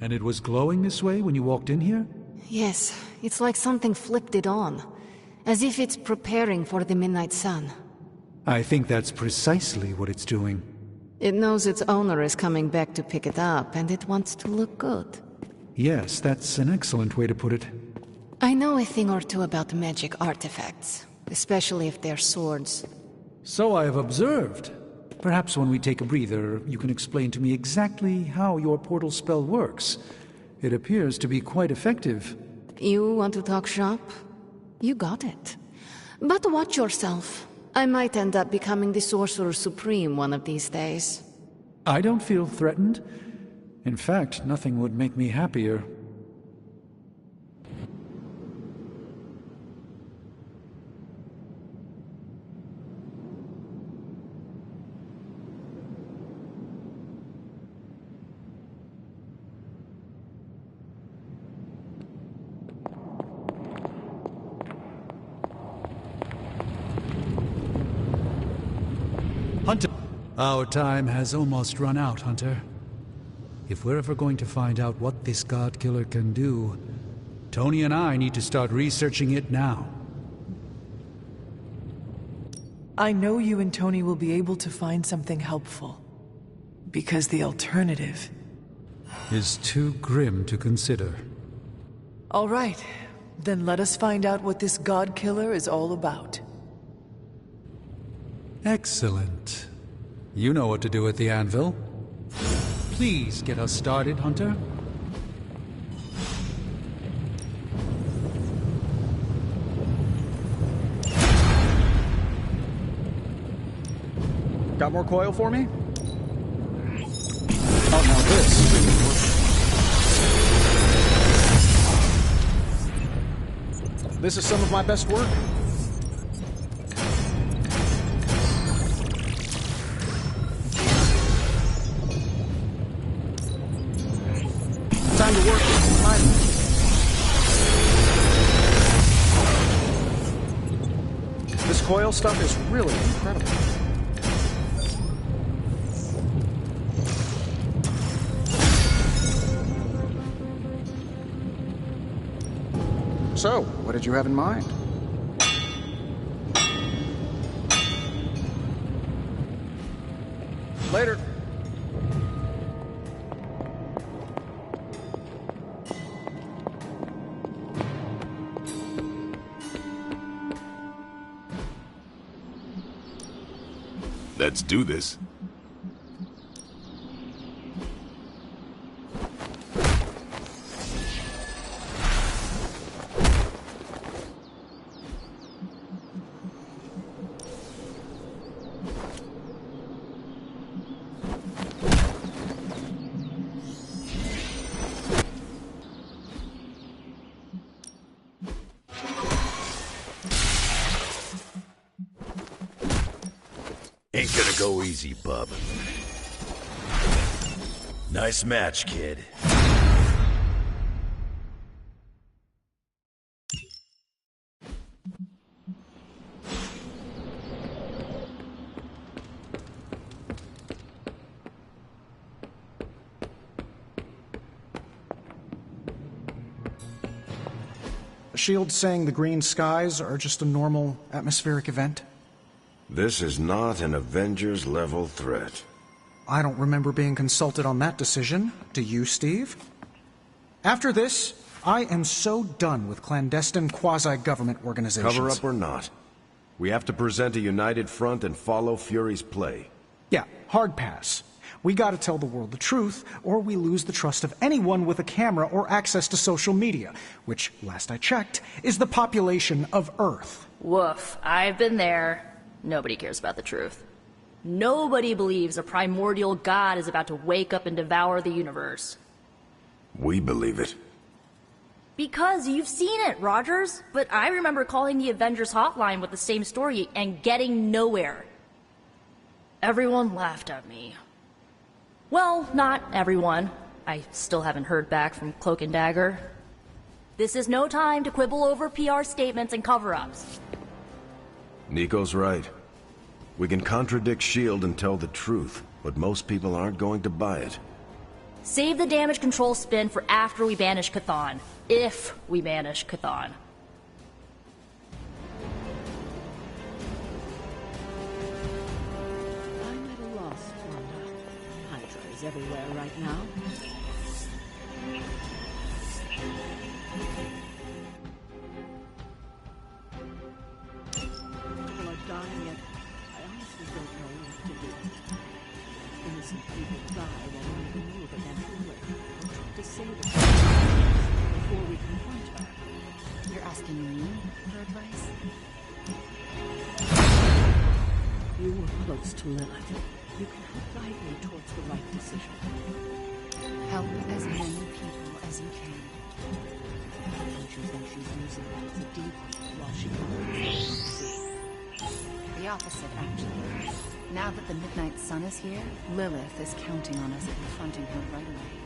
And it was glowing this way when you walked in here? Yes, it's like something flipped it on. As if it's preparing for the midnight sun. I think that's precisely what it's doing. It knows its owner is coming back to pick it up, and it wants to look good. Yes, that's an excellent way to put it. I know a thing or two about magic artifacts, especially if they're swords. So I have observed. Perhaps when we take a breather, you can explain to me exactly how your portal spell works. It appears to be quite effective. You want to talk shop? You got it. But watch yourself. I might end up becoming the Sorcerer Supreme one of these days. I don't feel threatened. In fact, nothing would make me happier. Hunter! Our time has almost run out, Hunter. If we're ever going to find out what this God Killer can do, Tony and I need to start researching it now. I know you and Tony will be able to find something helpful. Because the alternative is too grim to consider. All right, then let us find out what this God Killer is all about. Excellent. You know what to do at the anvil. Please get us started, Hunter. Got more coil for me? Oh, now this. This is some of my best work. Time to work. This coil stuff is really incredible. So, what did you have in mind? Later. Let's do this. Ain't gonna go easy, bub. Nice match, kid. Shield's saying the green skies are just a normal atmospheric event? This is not an Avengers-level threat. I don't remember being consulted on that decision. Do you, Steve? After this, I am so done with clandestine quasi-government organizations. Cover up or not, we have to present a united front and follow Fury's play. Yeah, hard pass. We gotta tell the world the truth, or we lose the trust of anyone with a camera or access to social media, which, last I checked, is the population of Earth. Woof, I've been there. Nobody cares about the truth. Nobody believes a primordial god is about to wake up and devour the universe. We believe it. Because you've seen it, Rogers. But I remember calling the Avengers hotline with the same story and getting nowhere. Everyone laughed at me. Well, not everyone. I still haven't heard back from Cloak and Dagger. This is no time to quibble over PR statements and cover-ups. Nico's right. We can contradict S.H.I.E.L.D. and tell the truth, but most people aren't going to buy it. Save the damage control spin for after we banish Chthon. If we banish Chthon. I'm at a loss, Wanda. Hydra is everywhere right now. People are dying yet. I honestly don't know what to do. Innocent people die while we even know that they're foolish. We'll try to save them before we confront her. You're asking me for advice? You were close to Lilith. You can help guide me towards the right decision. Help as many people as you can. Don't you think she's using it as a decoy while she goes? The opposite, actually. Now that the Midnight Sun is here, Lilith is counting on us confronting her right away.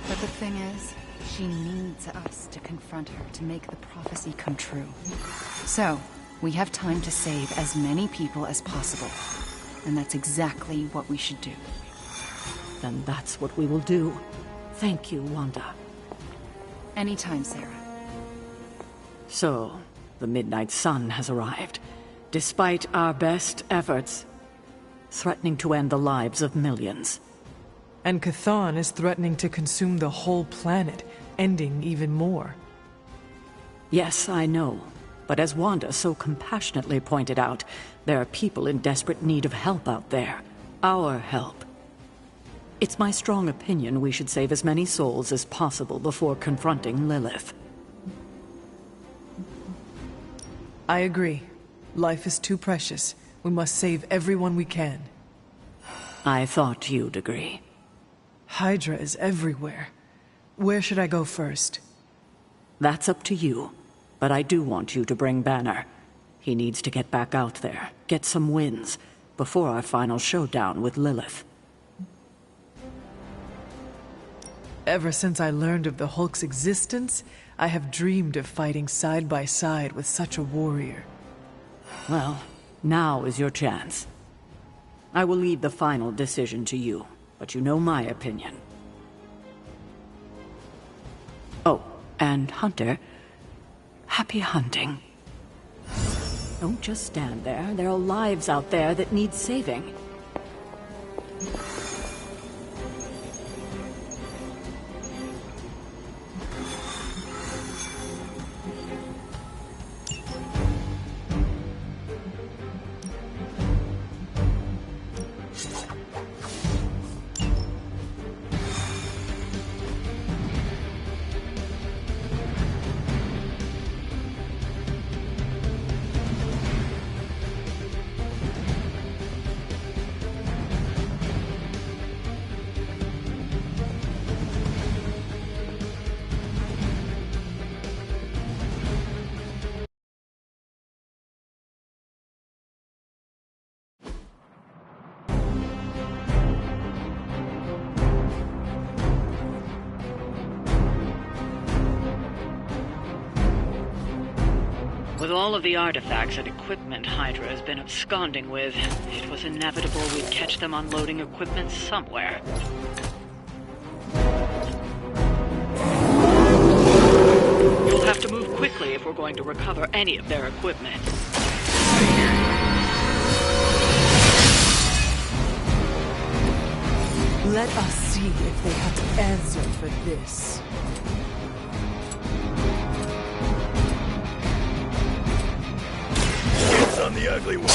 But the thing is, she needs us to confront her to make the prophecy come true. So, we have time to save as many people as possible. And that's exactly what we should do. Then that's what we will do. Thank you, Wanda. Anytime, Sarah. So, the Midnight Sun has arrived. Despite our best efforts, threatening to end the lives of millions. And Chthon is threatening to consume the whole planet, ending even more. Yes, I know. But as Wanda so compassionately pointed out, there are people in desperate need of help out there. Our help. It's my strong opinion we should save as many souls as possible before confronting Lilith. I agree. Life is too precious. We must save everyone we can. I thought you'd agree. Hydra is everywhere. Where should I go first? That's up to you. But I do want you to bring Banner. He needs to get back out there, get some wins, before our final showdown with Lilith. Ever since I learned of the Hulk's existence, I have dreamed of fighting side by side with such a warrior. Well, now is your chance. I will leave the final decision to you, but you know my opinion. Oh, and Hunter, happy hunting. Don't just stand there. There are lives out there that need saving. With all of the artifacts and equipment Hydra has been absconding with, it was inevitable we'd catch them unloading equipment somewhere. You'll have to move quickly if we're going to recover any of their equipment. Let us see if they have to answer for this. On the ugly one.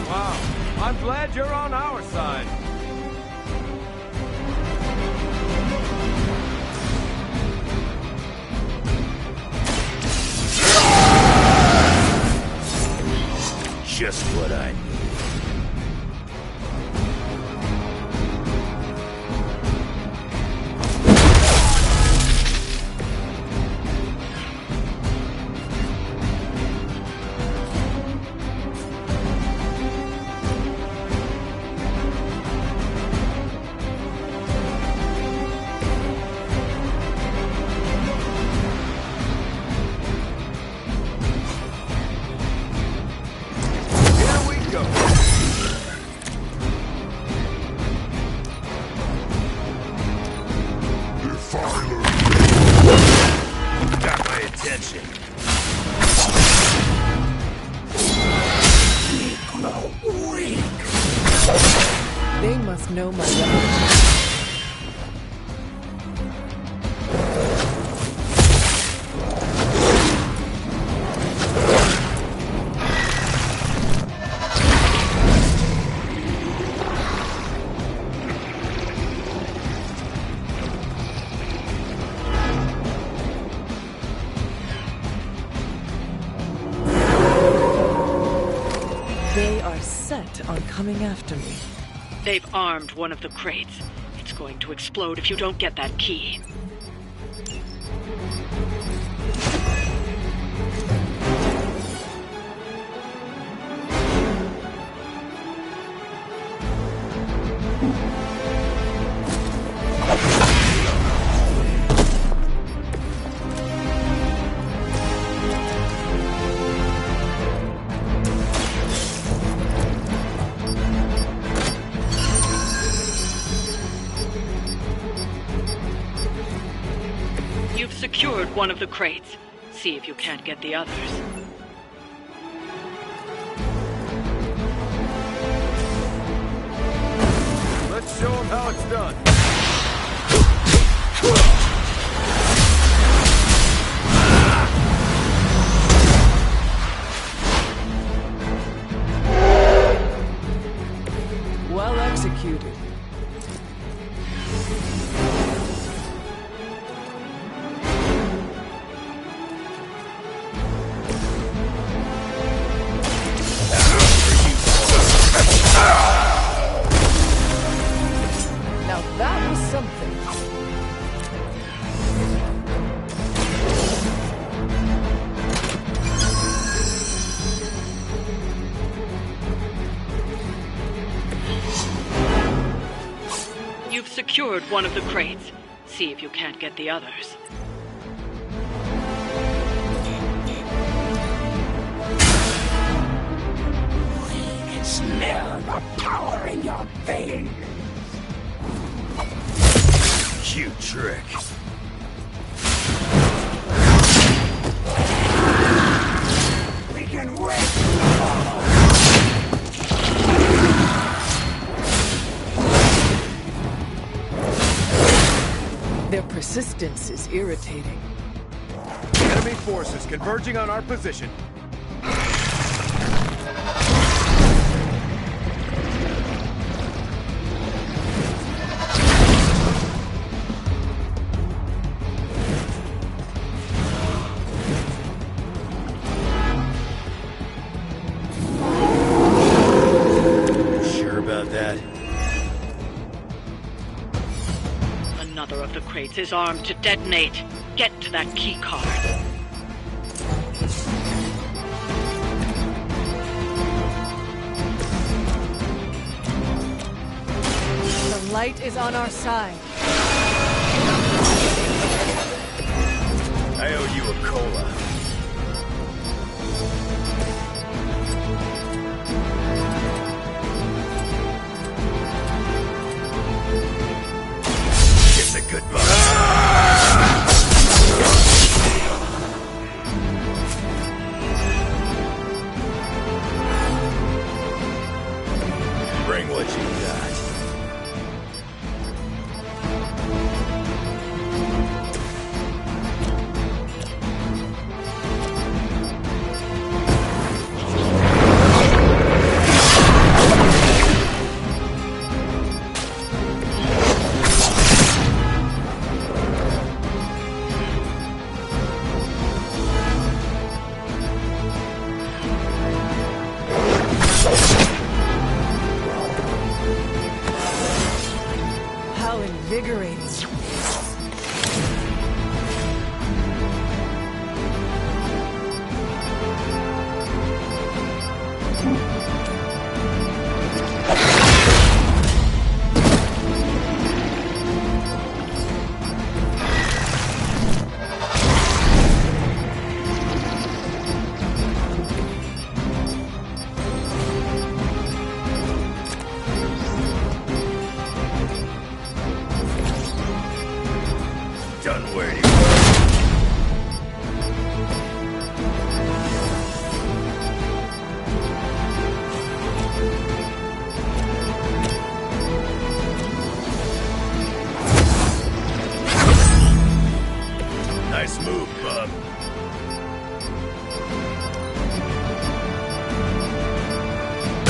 Wow, I'm glad you're on our side. Just what I need. on coming after me. They've armed one of the crates. It's going to explode if you don't get that key. You've secured one of the crates. See if you can't get the others. Let's show them how it's done. Well executed. Now that was something. You've secured one of the crates. See if you can't get the others. We can smell the power in your veins. Cute trick. We can wait. Their persistence is irritating. Enemy forces converging on our position. Sure about that? Another of the crates is armed to detonate. Get to that key card. The light is on our side. I owe you a cola. Kiss it goodbye. Bring what you got. How invigorating. Done waiting. Nice move, bub.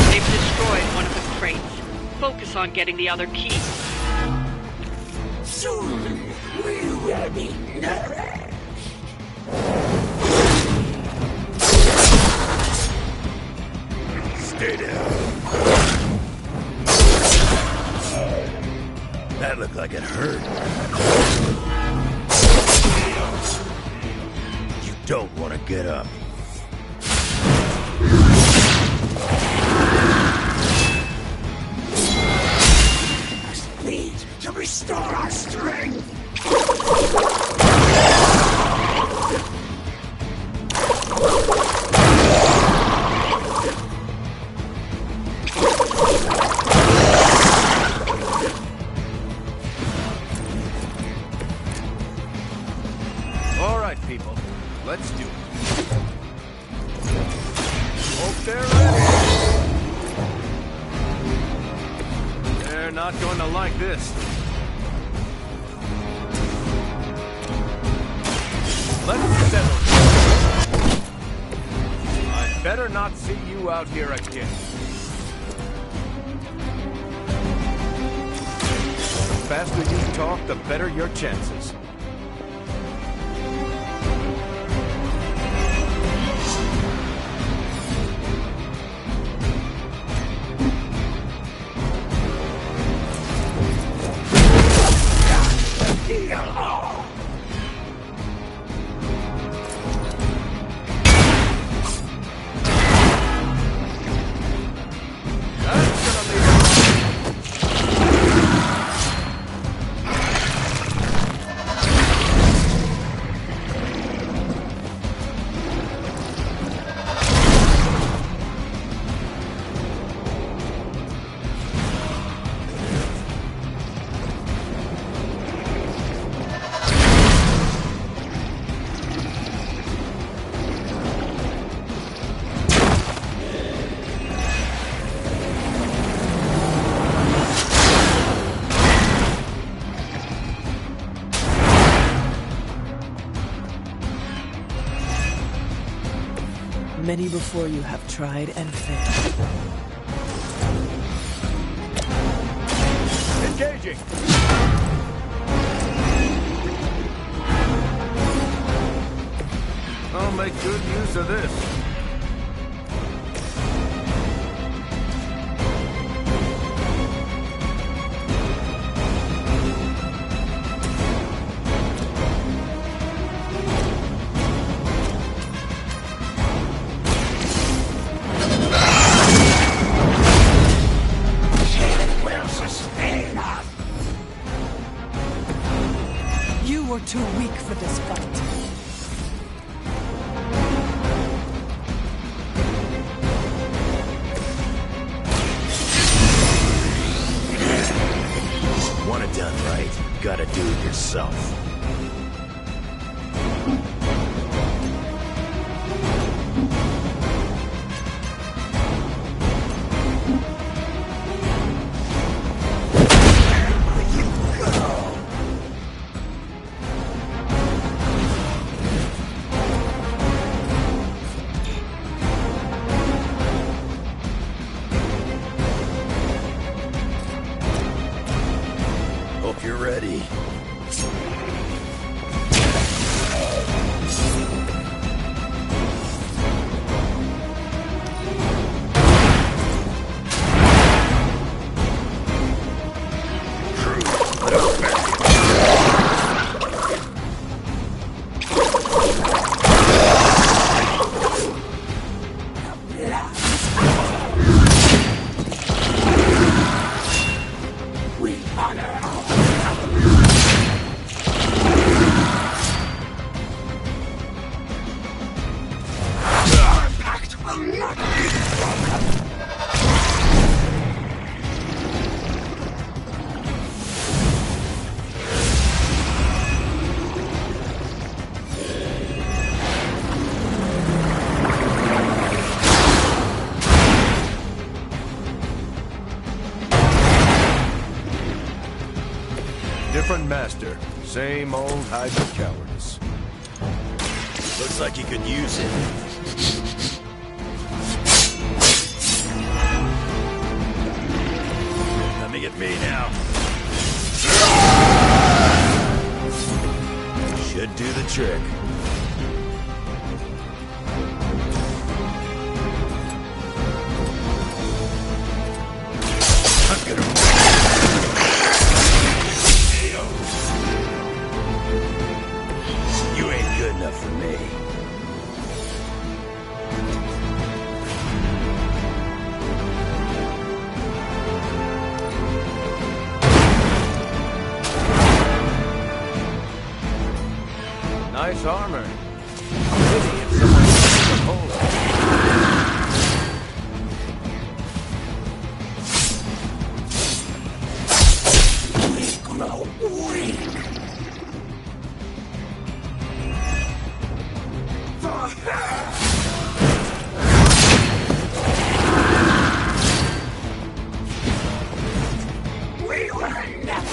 They've destroyed one of the crates. Focus on getting the other key. Soon we will be nourished. Stay down. I get hurt. You don't want to get up. Must need to restore our strength. All right, people. Let's do it. Hope they're ready. They're not going to like this. Let's settle this. I better not see you out here again. The faster you talk, the better your chances. Many before you have tried and failed. Engaging! I'll make good use of this. You were too weak for this fight. Want it done right, gotta do it yourself. Hope you're ready. We honor our pact will not be broken. Different master, same old hide of cowardice. Looks like you could use it. Coming at me now. Should do the trick. I'm gonna... enough for me. Nice armor. Pity if someone could hold it. Grow weak. We will never.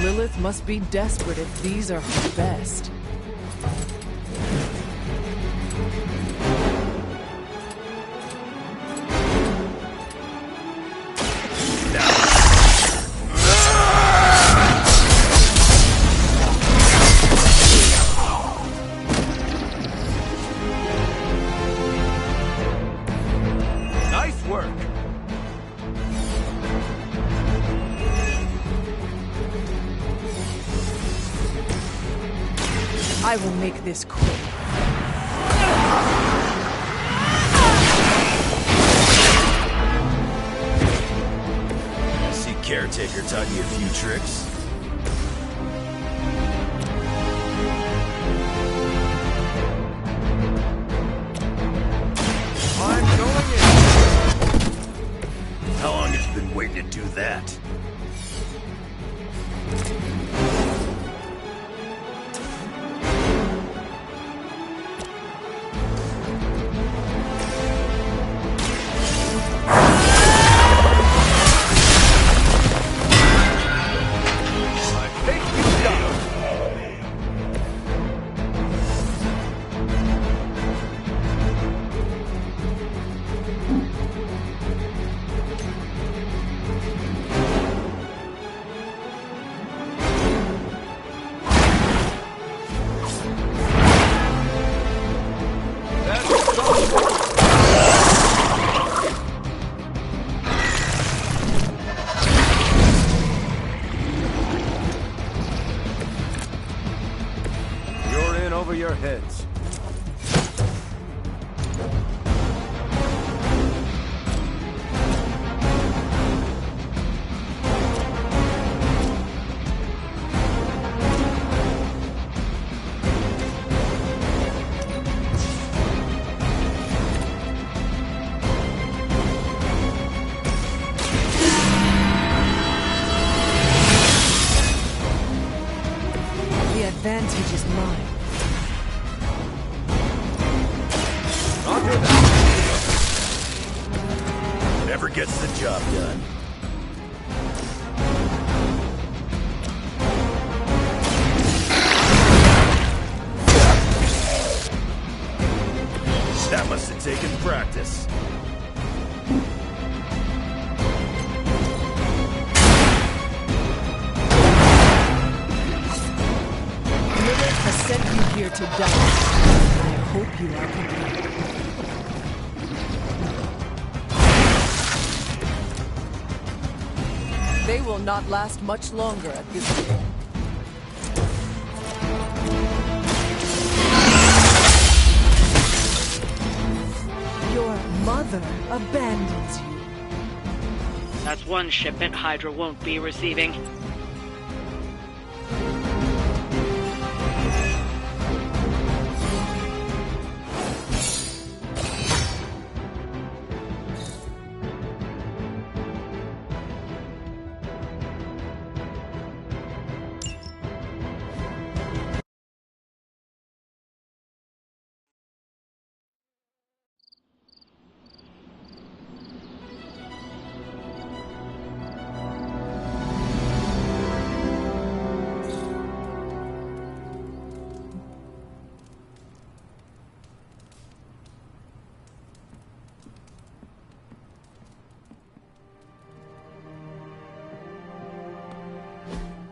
Lilith must be desperate if these are her best. Nice work. I will make this quick. I see Caretaker taught you a few tricks. I'm going in. How long have you been waiting to do that? Over your heads. The advantage is mine. Never gets the job done. That must have taken practice. Lilith has sent you here to die. I hope you are prepared. They will not last much longer at this rate. Your mother abandons you. That's one shipment Hydra won't be receiving.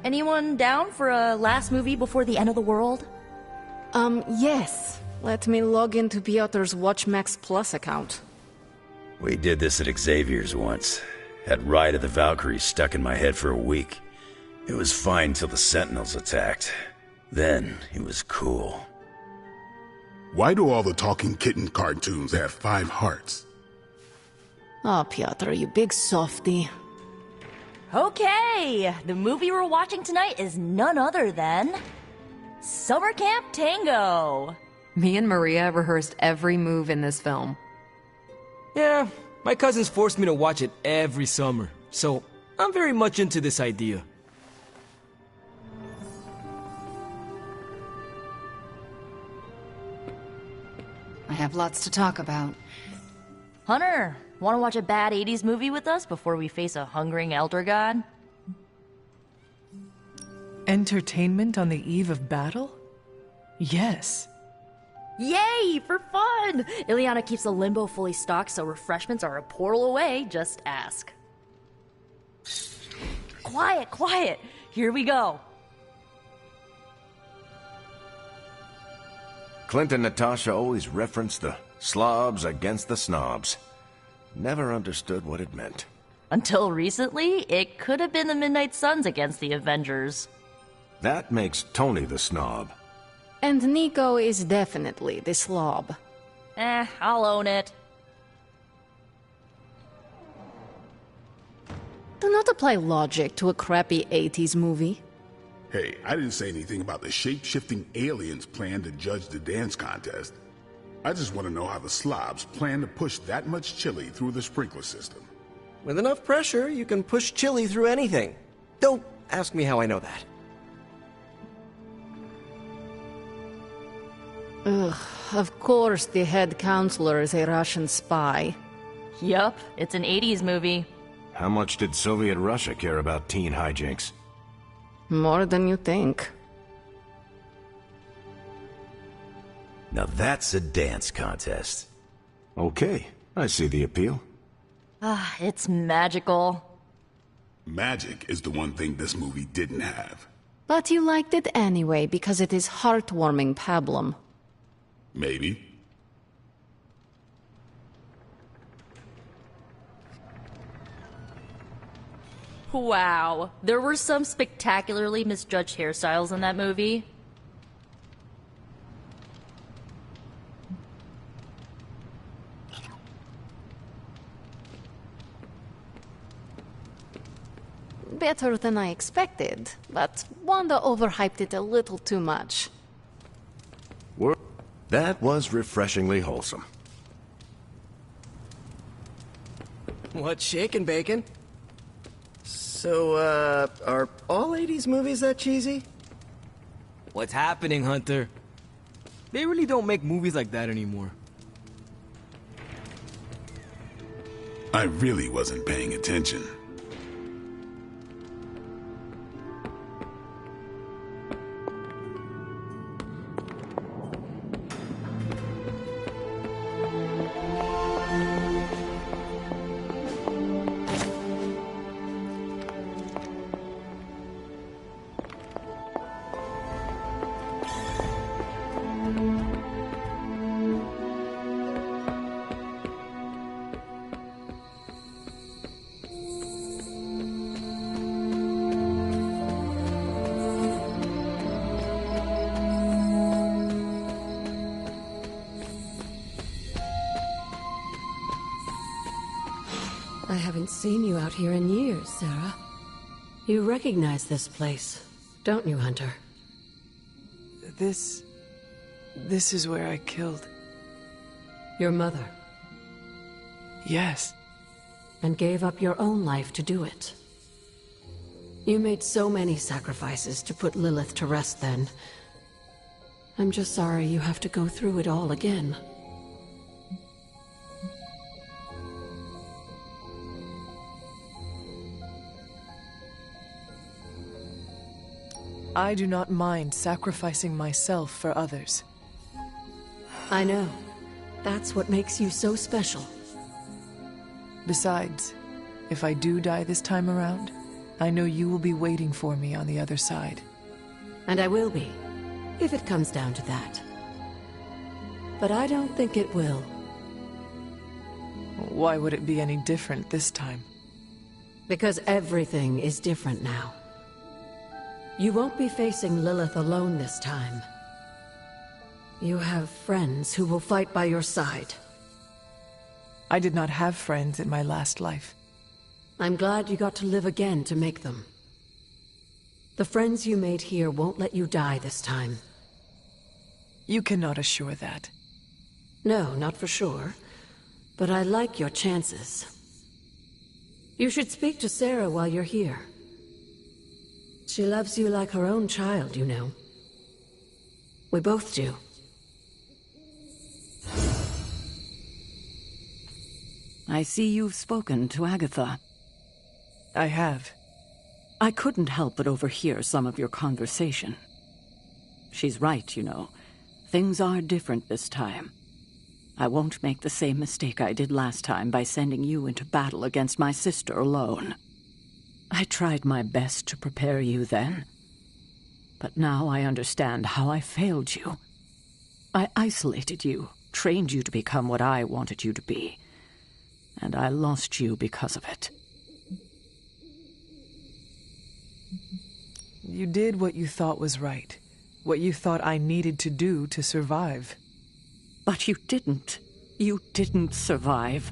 Anyone down for a last movie before the end of the world? Yes. Let me log into Piotr's WatchMax Plus account. We did this at Xavier's once. Had Ride of the Valkyries stuck in my head for a week. It was fine till the Sentinels attacked. Then it was cool. Why do all the talking kitten cartoons have 5 hearts? Oh, Piotr, you big softy. Okay, the movie we're watching tonight is none other than Summer Camp Tango. Me and Maria rehearsed every move in this film. Yeah, my cousins forced me to watch it every summer, so I'm very much into this idea. I have lots to talk about. Hunter, want to watch a bad 80s movie with us before we face a hungering elder god? Entertainment on the eve of battle? Yes. Yay, for fun! Ileana keeps the limbo fully stocked, so refreshments are a portal away, just ask. Quiet, quiet! Here we go. Clint and Natasha always referenced the slobs against the snobs. Never understood what it meant. Until recently, it could have been the Midnight Suns against the Avengers. That makes Tony the snob. And Nico is definitely the slob. I'll own it. Do not apply logic to a crappy 80s movie. Hey, I didn't say anything about the shape-shifting aliens' plan to judge the dance contest. I just want to know how the slobs plan to push that much chili through the sprinkler system. With enough pressure, you can push chili through anything. Don't ask me how I know that. Ugh, of course the head counselor is a Russian spy. Yup, it's an 80s movie. How much did Soviet Russia care about teen hijinks? More than you think. Now that's a dance contest. Okay, I see the appeal. It's magical. Magic is the one thing this movie didn't have. But you liked it anyway because it is heartwarming pablum. Maybe. Wow, there were some spectacularly misjudged hairstyles in that movie. Better than I expected, but Wanda overhyped it a little too much. That was refreshingly wholesome. What, shakin' bacon? So, are all 80s movies that cheesy? What's happening, Hunter? They really don't make movies like that anymore. I really wasn't paying attention. I haven't seen you out here in years, Sarah. You recognize this place, don't you, Hunter? This is where I killed... Your mother. Yes. And gave up your own life to do it. You made so many sacrifices to put Lilith to rest then. I'm just sorry you have to go through it all again. I do not mind sacrificing myself for others. I know. That's what makes you so special. Besides, if I do die this time around, I know you will be waiting for me on the other side. And I will be, if it comes down to that. But I don't think it will. Why would it be any different this time? Because everything is different now. You won't be facing Lilith alone this time. You have friends who will fight by your side. I did not have friends in my last life. I'm glad you got to live again to make them. The friends you made here won't let you die this time. You cannot assure that. No, not for sure. But I like your chances. You should speak to Sarah while you're here. She loves you like her own child, you know. We both do. I see you've spoken to Agatha. I have. I couldn't help but overhear some of your conversation. She's right, you know. Things are different this time. I won't make the same mistake I did last time by sending you into battle against my sister alone. I tried my best to prepare you then. But now I understand how I failed you. I isolated you, trained you to become what I wanted you to be. And I lost you because of it. You did what you thought was right. What you thought I needed to do to survive. But you didn't. You didn't survive.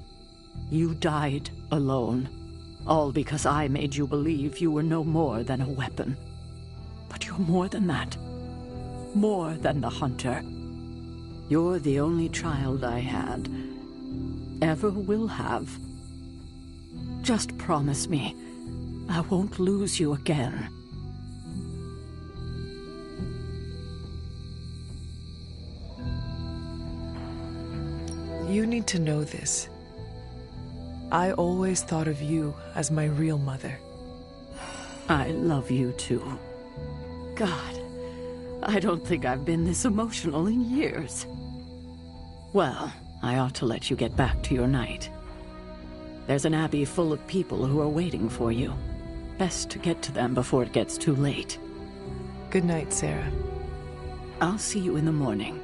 You died alone. All because I made you believe you were no more than a weapon. But you're more than that. More than the hunter. You're the only child I had. Ever will have. Just promise me, I won't lose you again. You need to know this. I always thought of you as my real mother. I love you too. God, I don't think I've been this emotional in years. Well, I ought to let you get back to your night. There's an abbey full of people who are waiting for you. Best to get to them before it gets too late. Good night, Sarah. I'll see you in the morning.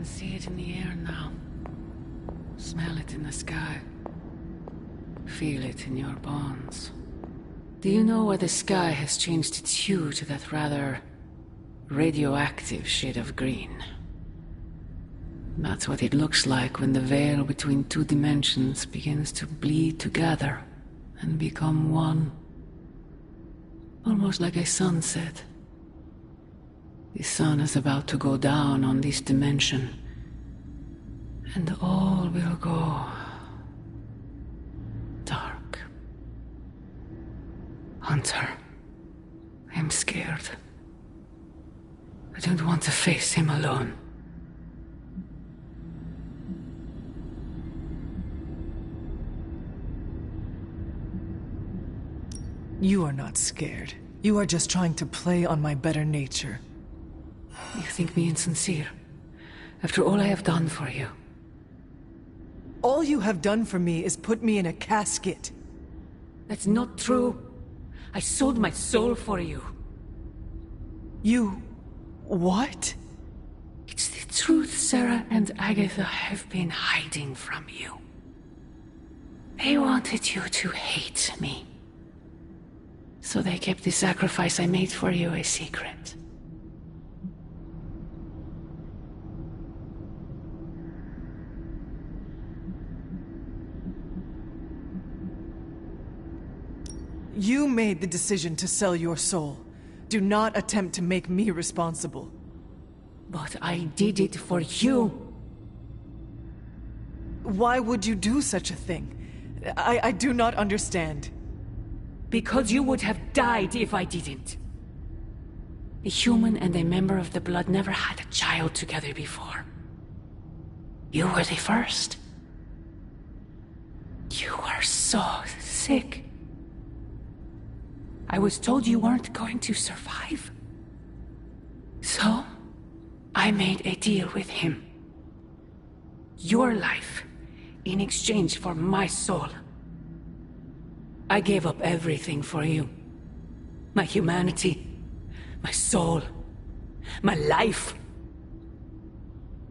See it in the air now. Smell it in the sky. Feel it in your bones. Do you know why the sky has changed its hue to that rather radioactive shade of green? That's what it looks like when the veil between two dimensions begins to bleed together and become one. Almost like a sunset. The sun is about to go down on this dimension, and all will go dark. Hunter, I'm scared. I don't want to face him alone. You are not scared. You are just trying to play on my better nature. You think me insincere, after all I have done for you. All you have done for me is put me in a casket. That's not true. I sold my soul for you. You What? It's the truth Sarah and Agatha have been hiding from you. They wanted you to hate me. So they kept the sacrifice I made for you a secret. You made the decision to sell your soul. Do not attempt to make me responsible. But I did it for you. Why would you do such a thing? I do not understand. Because you would have died if I didn't. A human and a member of the Blood never had a child together before. You were the first. You were so sick. I was told you weren't going to survive. So, I made a deal with him. Your life, in exchange for my soul. I gave up everything for you. My humanity, my soul, my life.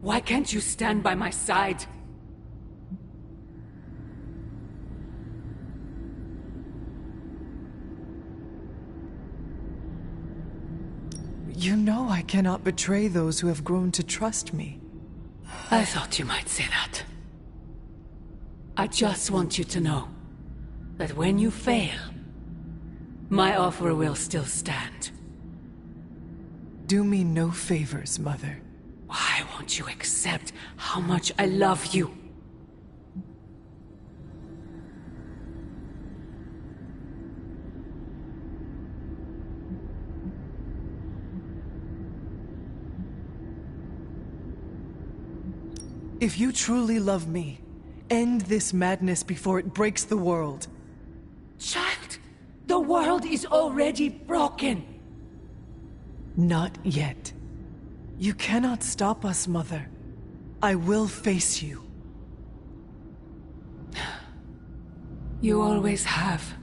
Why can't you stand by my side? You know I cannot betray those who have grown to trust me. I thought you might say that. I just want you to know that when you fail, my offer will still stand. Do me no favors, Mother. Why won't you accept how much I love you? If you truly love me, end this madness before it breaks the world. Child, the world is already broken. Not yet. You cannot stop us, Mother. I will face you. You always have.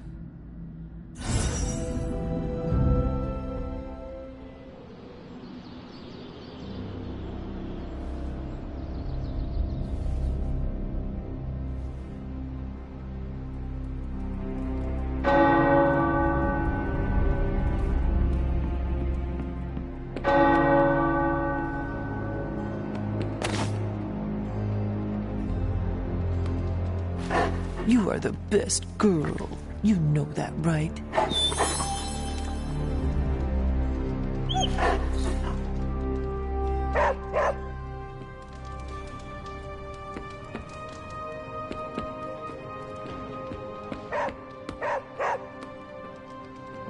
You are the best girl. You know that, right?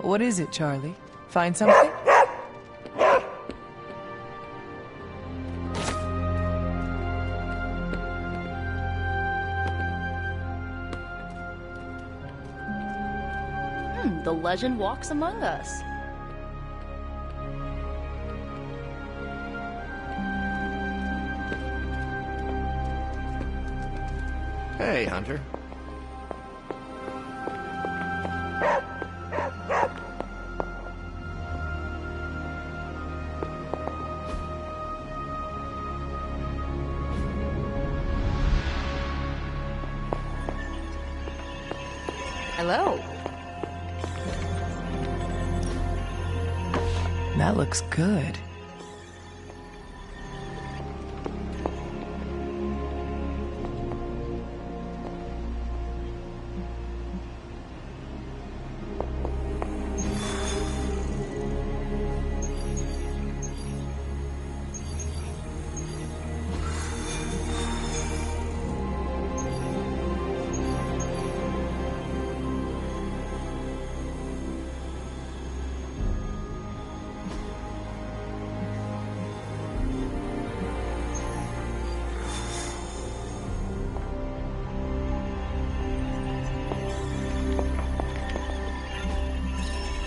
What is it, Charlie? Find something? The legend walks among us. Hey, Hunter. Hello. That looks good.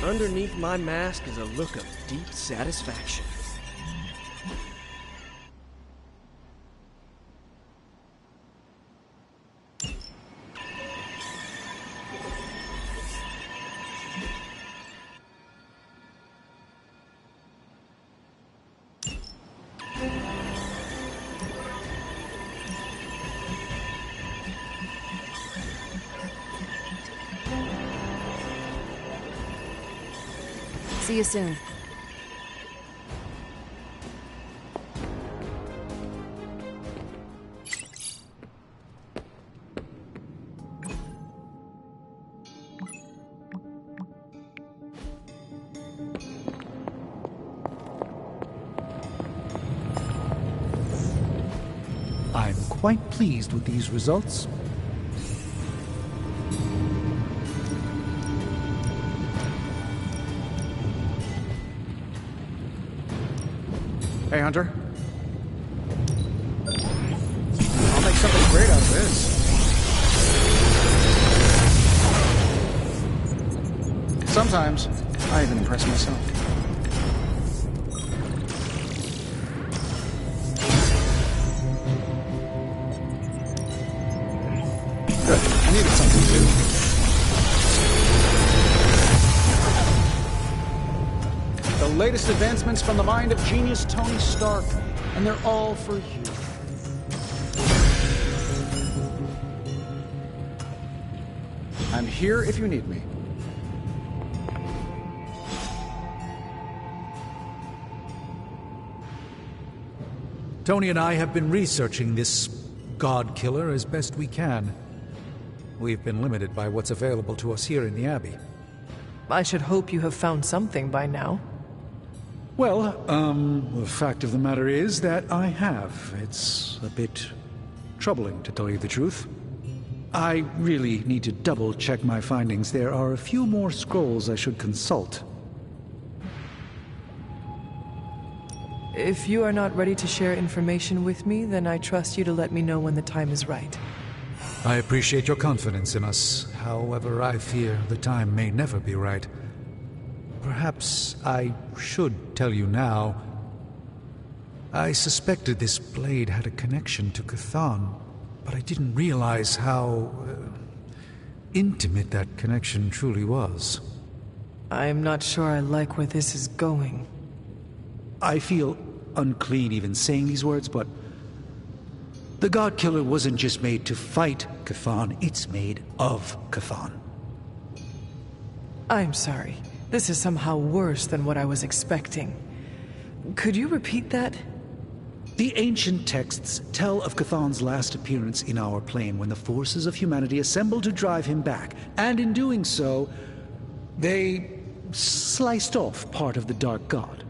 Underneath my mask is a look of deep satisfaction. See you soon. I'm quite pleased with these results. Hey, Hunter. I'll make something great out of this. Sometimes, I even impress myself. Good. I needed something to do. The latest advancements from the mind of genius Tony Stark, and they're all for you. I'm here if you need me. Tony and I have been researching this God Killer as best we can. We've been limited by what's available to us here in the Abbey. I should hope you have found something by now. Well, the fact of the matter is that I have. It's a bit troubling, to tell you the truth. I really need to double-check my findings. There are a few more scrolls I should consult. If you are not ready to share information with me, then I trust you to let me know when the time is right. I appreciate your confidence in us. However, I fear the time may never be right. Perhaps I should tell you now. I suspected this blade had a connection to Chthon, but I didn't realize how intimate that connection truly was. I'm not sure I like where this is going. I feel unclean even saying these words, but the God Killer wasn't just made to fight Chthon, it's made of Chthon. I'm sorry. This is somehow worse than what I was expecting. Could you repeat that? The ancient texts tell of Chthon's last appearance in our plane when the forces of humanity assembled to drive him back, and in doing so, they sliced off part of the Dark God.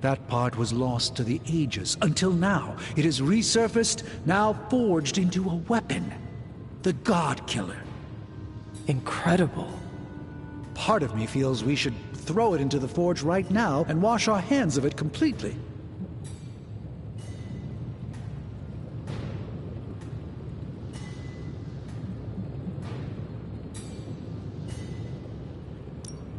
That part was lost to the ages, until now. It has resurfaced, now forged into a weapon. The God Killer. Incredible. Part of me feels we should throw it into the forge right now and wash our hands of it completely.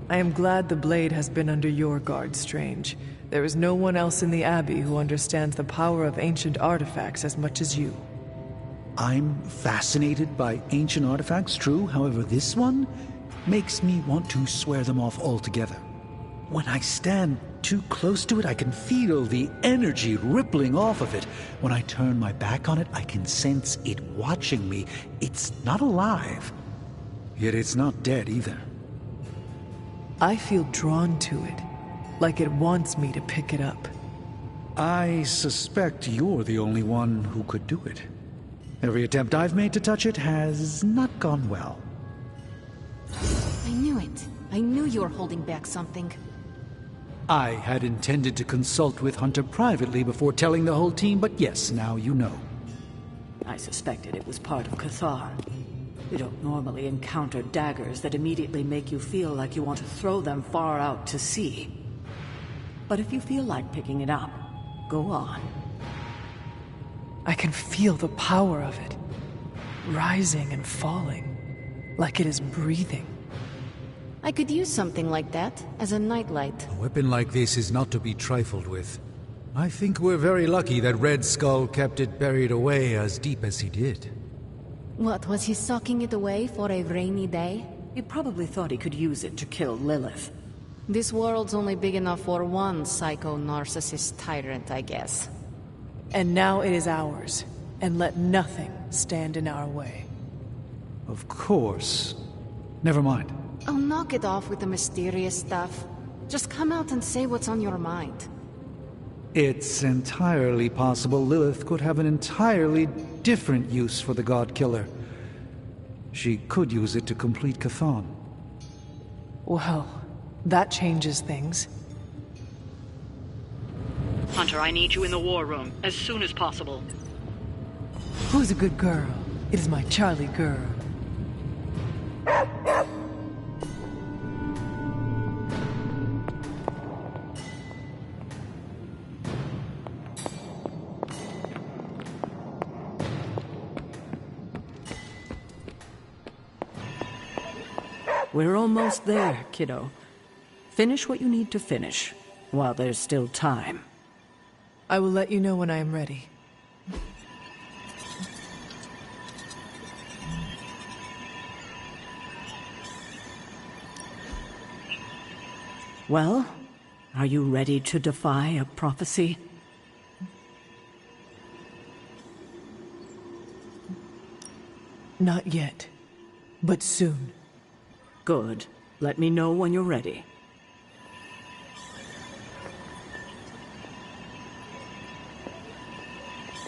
I am glad the blade has been under your guard, Strange. There is no one else in the Abbey who understands the power of ancient artifacts as much as you. I'm fascinated by ancient artifacts, true. However, this one makes me want to swear them off altogether. When I stand too close to it, I can feel the energy rippling off of it. When I turn my back on it, I can sense it watching me. It's not alive, yet it's not dead either. I feel drawn to it, like it wants me to pick it up. I suspect you're the only one who could do it. Every attempt I've made to touch it has not gone well. I knew it. I knew you were holding back something. I had intended to consult with Hunter privately before telling the whole team, but yes, now you know. I suspected it was part of Chthon. We don't normally encounter daggers that immediately make you feel like you want to throw them far out to sea. But if you feel like picking it up, go on. I can feel the power of it, rising and falling, like it is breathing. I could use something like that as a nightlight. A weapon like this is not to be trifled with. I think we're very lucky that Red Skull kept it buried away as deep as he did. What, was he socking it away for a rainy day? He probably thought he could use it to kill Lilith. This world's only big enough for one psycho-narcissist tyrant, I guess. And now it is ours, and let nothing stand in our way. Of course. Never mind. Oh, knock it off with the mysterious stuff. Just come out and say what's on your mind. It's entirely possible Lilith could have an entirely different use for the God Killer. She could use it to complete Chthon. Well, that changes things. Hunter, I need you in the war room as soon as possible. Who's a good girl? It is my Charlie girl. We're almost there, kiddo. Finish what you need to finish, while there's still time. I will let you know when I am ready. Well, are you ready to defy a prophecy? Not yet, but soon. Good. Let me know when you're ready.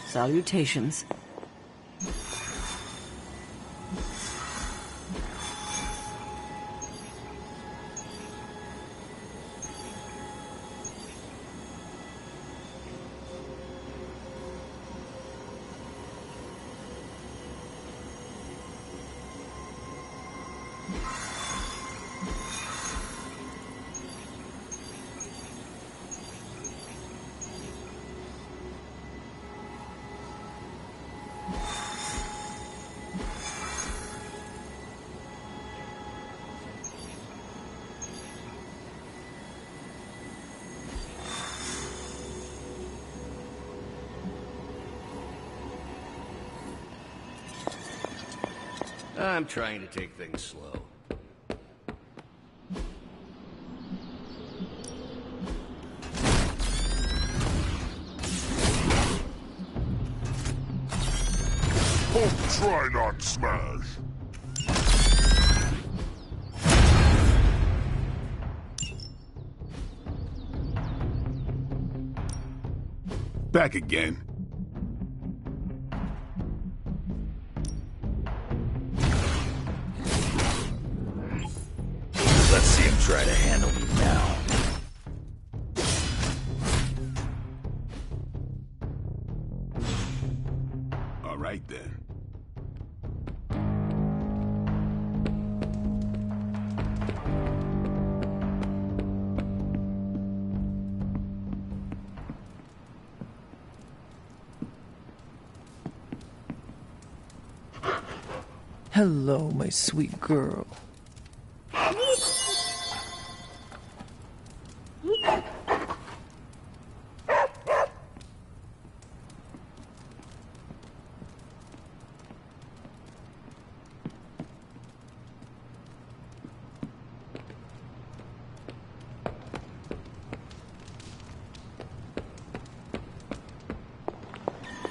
Salutations. I'm trying to take things slow. Oh, try not smash. Back again. Let's see him try to handle me now. All right then. Hello, my sweet girl.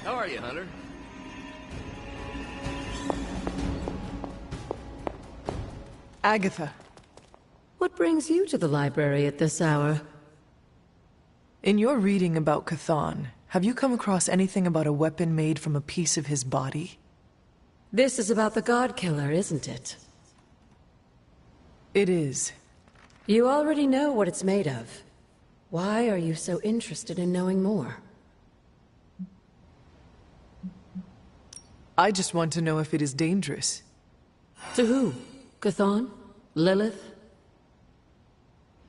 How are you, Hunter? Agatha. What brings you to the library at this hour? In your reading about Chthon, have you come across anything about a weapon made from a piece of his body? This is about the God Killer, isn't it? It is. You already know what it's made of. Why are you so interested in knowing more? I just want to know if it is dangerous. To who? Chthon? Lilith?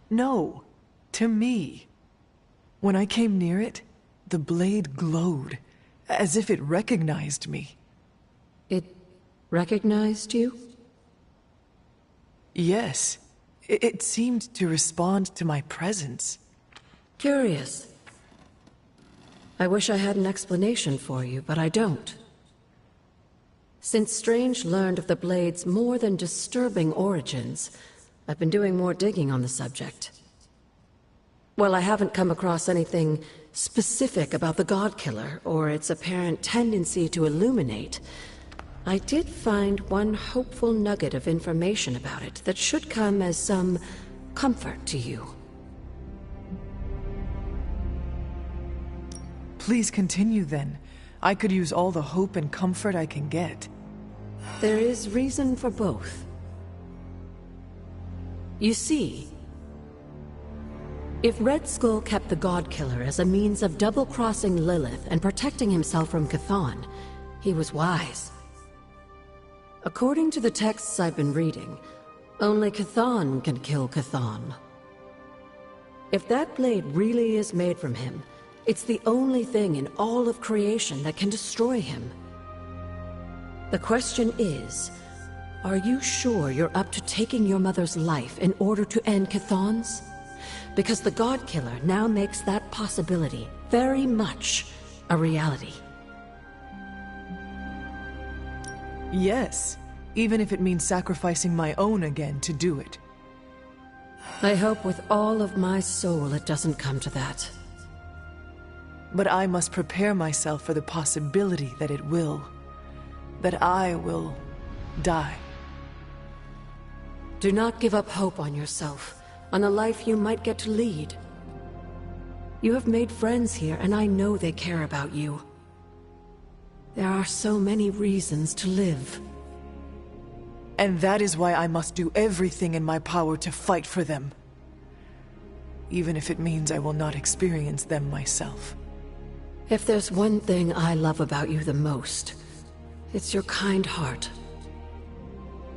No, to me. When I came near it, the blade glowed, as if it recognized me. It recognized you? Yes. It seemed to respond to my presence. Curious. I wish I had an explanation for you, but I don't. Since Strange learned of the Blade's more than disturbing origins, I've been doing more digging on the subject. Well, I haven't come across anything specific about the God Killer, or its apparent tendency to illuminate. I did find one hopeful nugget of information about it that should come as some comfort to you. Please continue then. I could use all the hope and comfort I can get. There is reason for both. You see, if Red Skull kept the God Killer as a means of double-crossing Lilith and protecting himself from Chthon, he was wise. According to the texts I've been reading, only Chthon can kill Chthon. If that blade really is made from him, it's the only thing in all of creation that can destroy him. The question is, are you sure you're up to taking your mother's life in order to end Chthon's? Because the God Killer now makes that possibility very much a reality. Yes, even if it means sacrificing my own again to do it. I hope with all of my soul it doesn't come to that. But I must prepare myself for the possibility that it will. That I will die. Do not give up hope on yourself, on the life you might get to lead. You have made friends here, and I know they care about you. There are so many reasons to live. And that is why I must do everything in my power to fight for them. Even if it means I will not experience them myself. If there's one thing I love about you the most, it's your kind heart.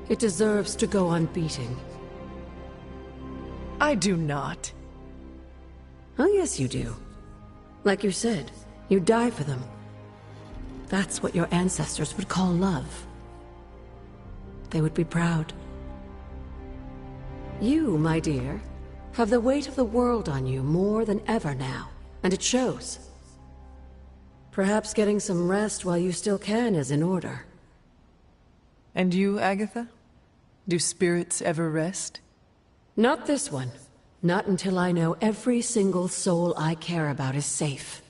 It deserves to go on beating. I do not. Oh, yes, you do. Like you said, you die for them. That's what your ancestors would call love. They would be proud. You, my dear, have the weight of the world on you more than ever now, and it shows. Perhaps getting some rest while you still can is in order. And you, Agatha? Do spirits ever rest? Not this one. Not until I know every single soul I care about is safe.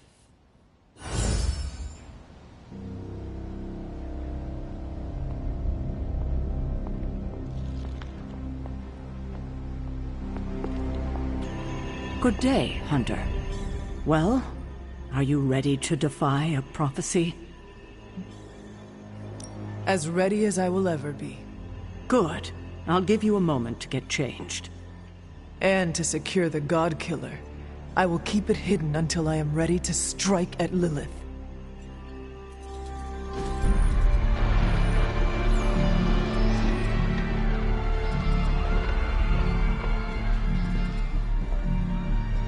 Good day, Hunter. Well, are you ready to defy a prophecy? As ready as I will ever be. Good. I'll give you a moment to get changed. And to secure the God Killer, I will keep it hidden until I am ready to strike at Lilith.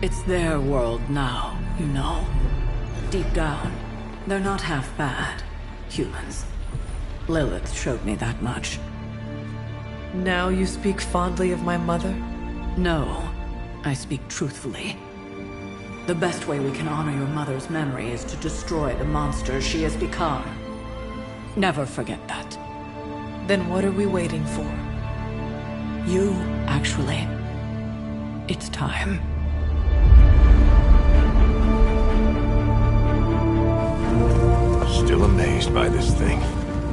It's their world now, you know. Deep down, they're not half bad. Humans. Lilith showed me that much. Now you speak fondly of my mother? No, I speak truthfully. The best way we can honor your mother's memory is to destroy the monster she has become. Never forget that. Then what are we waiting for? You, actually. It's time. Still amazed by this thing.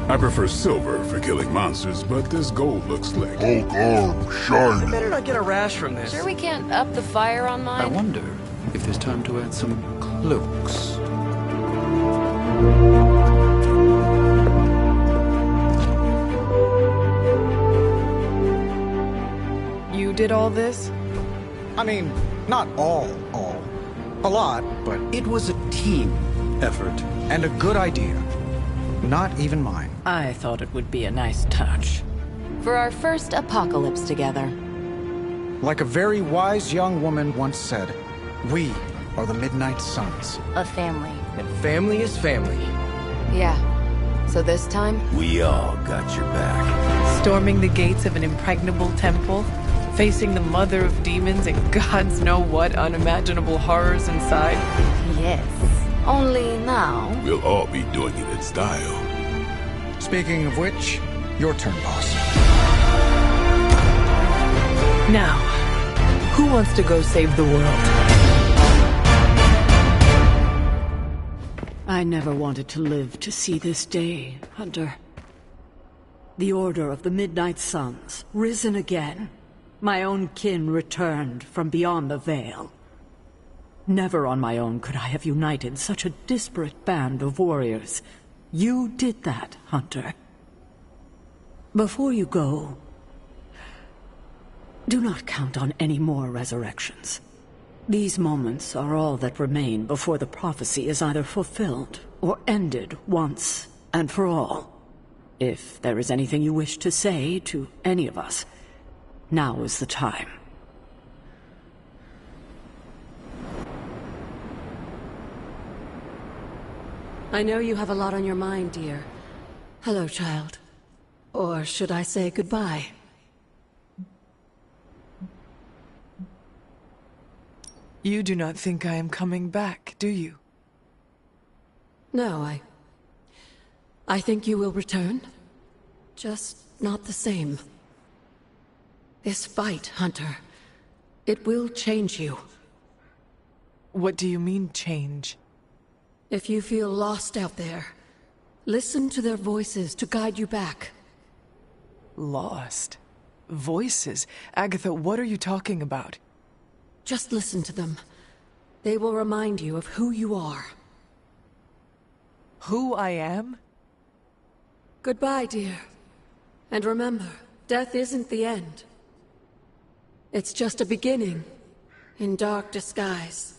I prefer silver for killing monsters, but this gold looks slick. Hulk arm, shiny. I better not get a rash from this. Sure we can't up the fire on mine? I wonder if there's time to add some cloaks. You did all this? I mean, not all. A lot, but It was a team effort. and a good idea. Not even mine. I thought it would be a nice touch. For our first apocalypse together. Like a very wise young woman once said, we are the Midnight Suns. A family. And family is family. Yeah. So this time? We all got your back. Storming the gates of an impregnable temple, facing the mother of demons and gods know what unimaginable horrors inside. Yes. Only now. We'll all be doing it in style. Speaking of which, your turn, boss. Now, who wants to go save the world? I never wanted to live to see this day, Hunter. The Order of the Midnight Suns, risen again. My own kin returned from beyond the veil. Never on my own could I have united such a disparate band of warriors. You did that, Hunter. Before you go, do not count on any more resurrections. These moments are all that remain before the prophecy is either fulfilled or ended once and for all. If there is anything you wish to say to any of us, now is the time. I know you have a lot on your mind, dear. Hello, child. Or should I say goodbye? You do not think I am coming back, do you? No, I think you will return. Just not the same. This fight, Hunter, it will change you. What do you mean, change? If you feel lost out there, listen to their voices to guide you back. Lost? Voices? Agatha, what are you talking about? Just listen to them. They will remind you of who you are. Who I am? Goodbye, dear. And remember, death isn't the end. It's just a beginning, in dark disguise.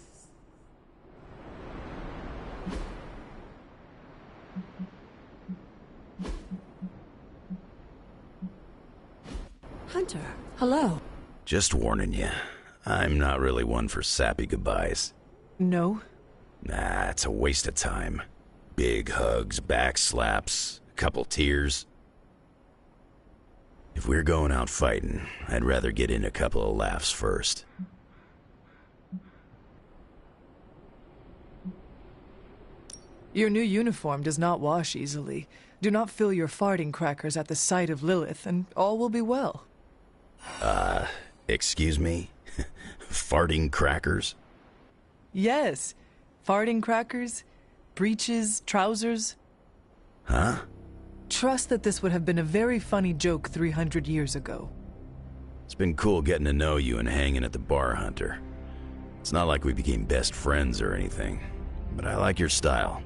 Hunter, hello. Just warning you, I'm not really one for sappy goodbyes. No? Nah, it's a waste of time. Big hugs, back slaps, a couple tears. If we're going out fighting, I'd rather get in a couple of laughs first. Your new uniform does not wash easily. Do not fill your farting crackers at the sight of Lilith, and all will be well. Excuse me? Farting crackers? Yes. Farting crackers, breeches, trousers. Huh? Trust that this would have been a very funny joke 300 years ago. It's been cool getting to know you and hanging at the bar, Hunter. It's not like we became best friends or anything, but I like your style.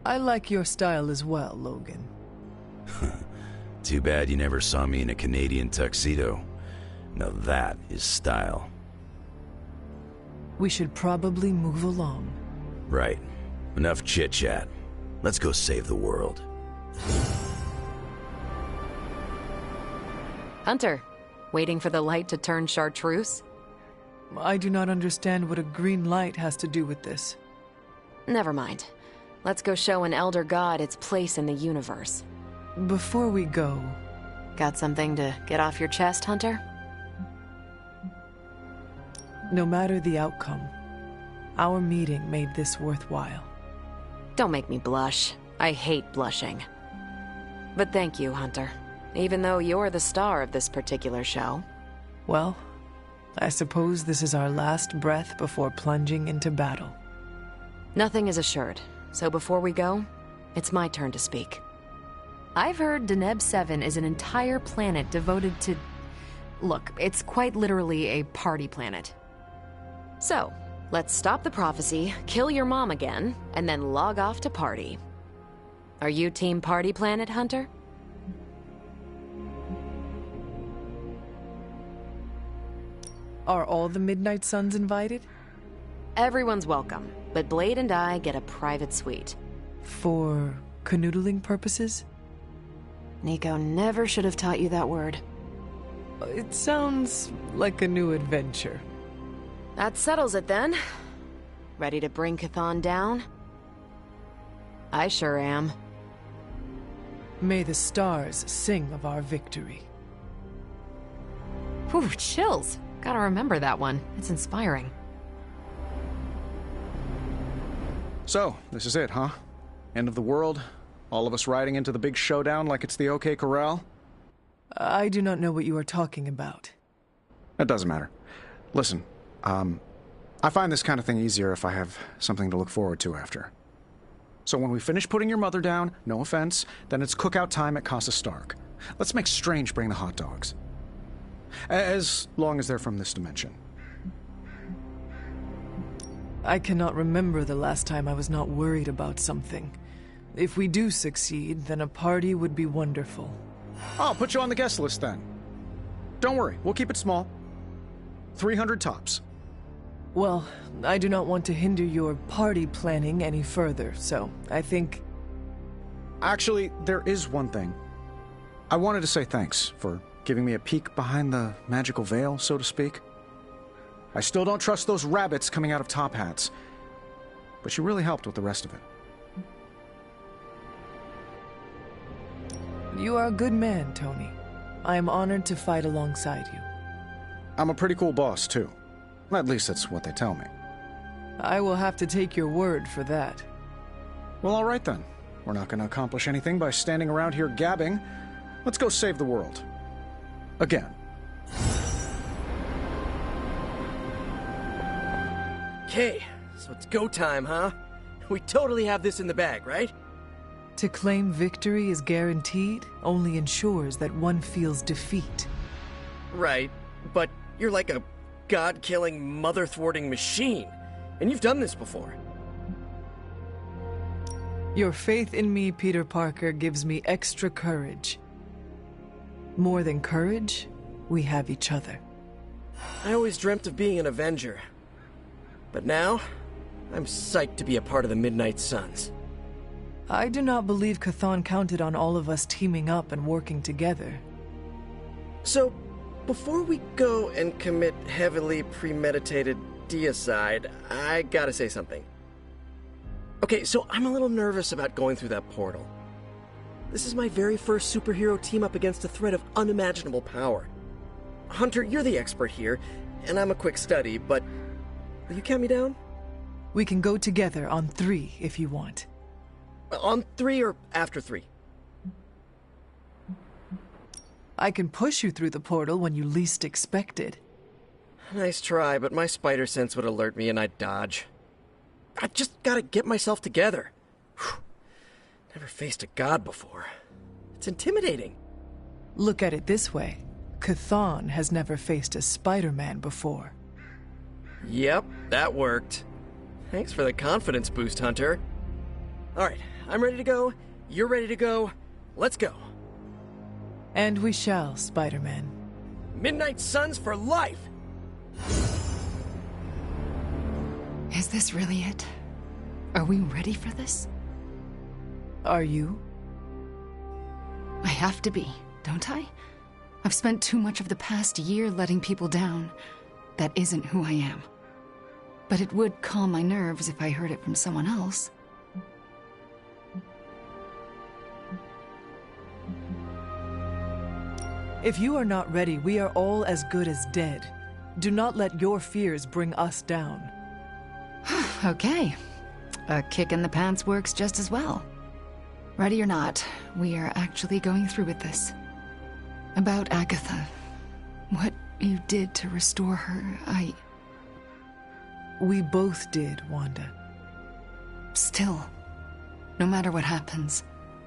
I like your style as well, Logan. Too bad you never saw me in a Canadian tuxedo. Now that is style. We should probably move along. Right. Enough chit-chat. Let's go save the world. Hunter, waiting for the light to turn chartreuse? I do not understand what a green light has to do with this. Never mind. Let's go show an elder god its place in the universe. Before we go... Got something to get off your chest, Hunter? No matter the outcome, our meeting made this worthwhile. Don't make me blush. I hate blushing. But thank you, Hunter. Even though you're the star of this particular show. Well, I suppose this is our last breath before plunging into battle. Nothing is assured, so before we go, it's my turn to speak. I've heard Deneb 7 is an entire planet devoted to... Look, it's quite literally a party planet. So, let's stop the prophecy, kill your mom again, and then log off to party. Are you Team Party Planet, Hunter? Are all the Midnight Suns invited? Everyone's welcome, but Blade and I get a private suite. For canoodling purposes? Nico never should have taught you that word. It sounds like a new adventure. That settles it then. Ready to bring Chthon down? I sure am. May the stars sing of our victory. Whew, chills. Gotta remember that one. It's inspiring. So, this is it, huh? End of the world? All of us riding into the big showdown like it's the OK Corral? I do not know what you are talking about. It doesn't matter. Listen, I find this kind of thing easier if I have something to look forward to after. So when we finish putting your mother down, no offense, then it's cookout time at Casa Stark. Let's make Strange bring the hot dogs. As long as they're from this dimension. I cannot remember the last time I was not worried about something. If we do succeed, then a party would be wonderful. I'll put you on the guest list then. Don't worry, we'll keep it small. 300 tops. Well, I do not want to hinder your party planning any further, so I think... Actually, there is one thing. I wanted to say thanks for giving me a peek behind the magical veil, so to speak. I still don't trust those rabbits coming out of top hats, but you really helped with the rest of it. You are a good man, Tony. I am honored to fight alongside you. I'm a pretty cool boss, too. At least that's what they tell me. I will have to take your word for that. Well, all right then. We're not going to accomplish anything by standing around here gabbing. Let's go save the world. Again. Okay, so it's go time, huh? We totally have this in the bag, right? To claim victory is guaranteed only ensures that one feels defeat. Right, but you're like a god-killing, mother-thwarting machine, and you've done this before. Your faith in me, Peter Parker, gives me extra courage. More than courage, we have each other. I always dreamt of being an Avenger. But now, I'm psyched to be a part of the Midnight Suns. I do not believe Chthon counted on all of us teaming up and working together. So, before we go and commit heavily premeditated deicide, I gotta say something. Okay, so I'm a little nervous about going through that portal. This is my very first superhero team up against a threat of unimaginable power. Hunter, you're the expert here, and I'm a quick study, but will you count me down? We can go together on 3 if you want. On 3 or after 3? I can push you through the portal when you least expect it. Nice try, but my spider sense would alert me and I'd dodge. I just gotta get myself together. Whew. Never faced a god before. It's intimidating. Look at it this way. Chthon has never faced a Spider-Man before. Yep, that worked. Thanks for the confidence boost, Hunter. Alright, I'm ready to go. You're ready to go. Let's go. And we shall, Spider-Man. Midnight Suns for life! Is this really it? Are we ready for this? Are you? I have to be, don't I? I've spent too much of the past year letting people down. That isn't who I am. But it would calm my nerves if I heard it from someone else. If you are not ready, we are all as good as dead. Do not let your fears bring us down. Okay. A kick in the pants works just as well. Ready or not, we are actually going through with this. About Agatha. What you did to restore her, We both did, Wanda. Still, no matter what happens,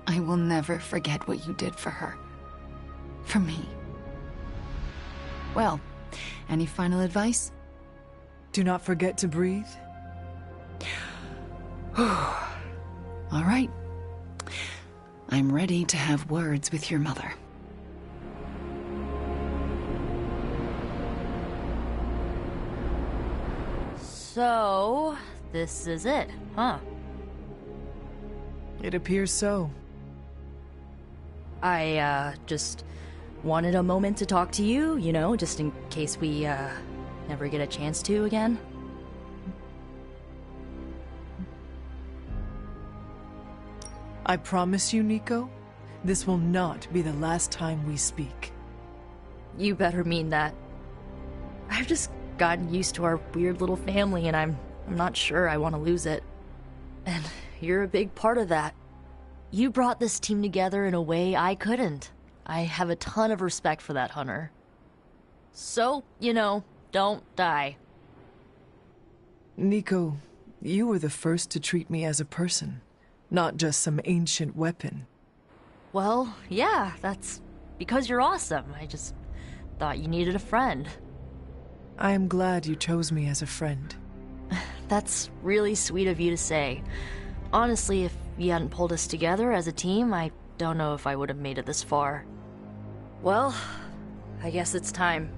I will never forget what you did for her. For me. Well, any final advice? Do not forget to breathe. All right. I'm ready to have words with your mother. So, this is it, huh? It appears so. I, just wanted a moment to talk to you, you know, just in case we, never get a chance to again. I promise you, Nico, this will not be the last time we speak. You better mean that. I've just gotten used to our weird little family, and I'm not sure I want to lose it. And you're a big part of that. You brought this team together in a way I couldn't. I have a ton of respect for that, Hunter. So, you know, don't die. Nico, you were the first to treat me as a person, not just some ancient weapon. Well, yeah, that's because you're awesome. I just thought you needed a friend. I am glad you chose me as a friend. That's really sweet of you to say. Honestly, if you hadn't pulled us together as a team, I don't know if I would have made it this far. Well, I guess it's time.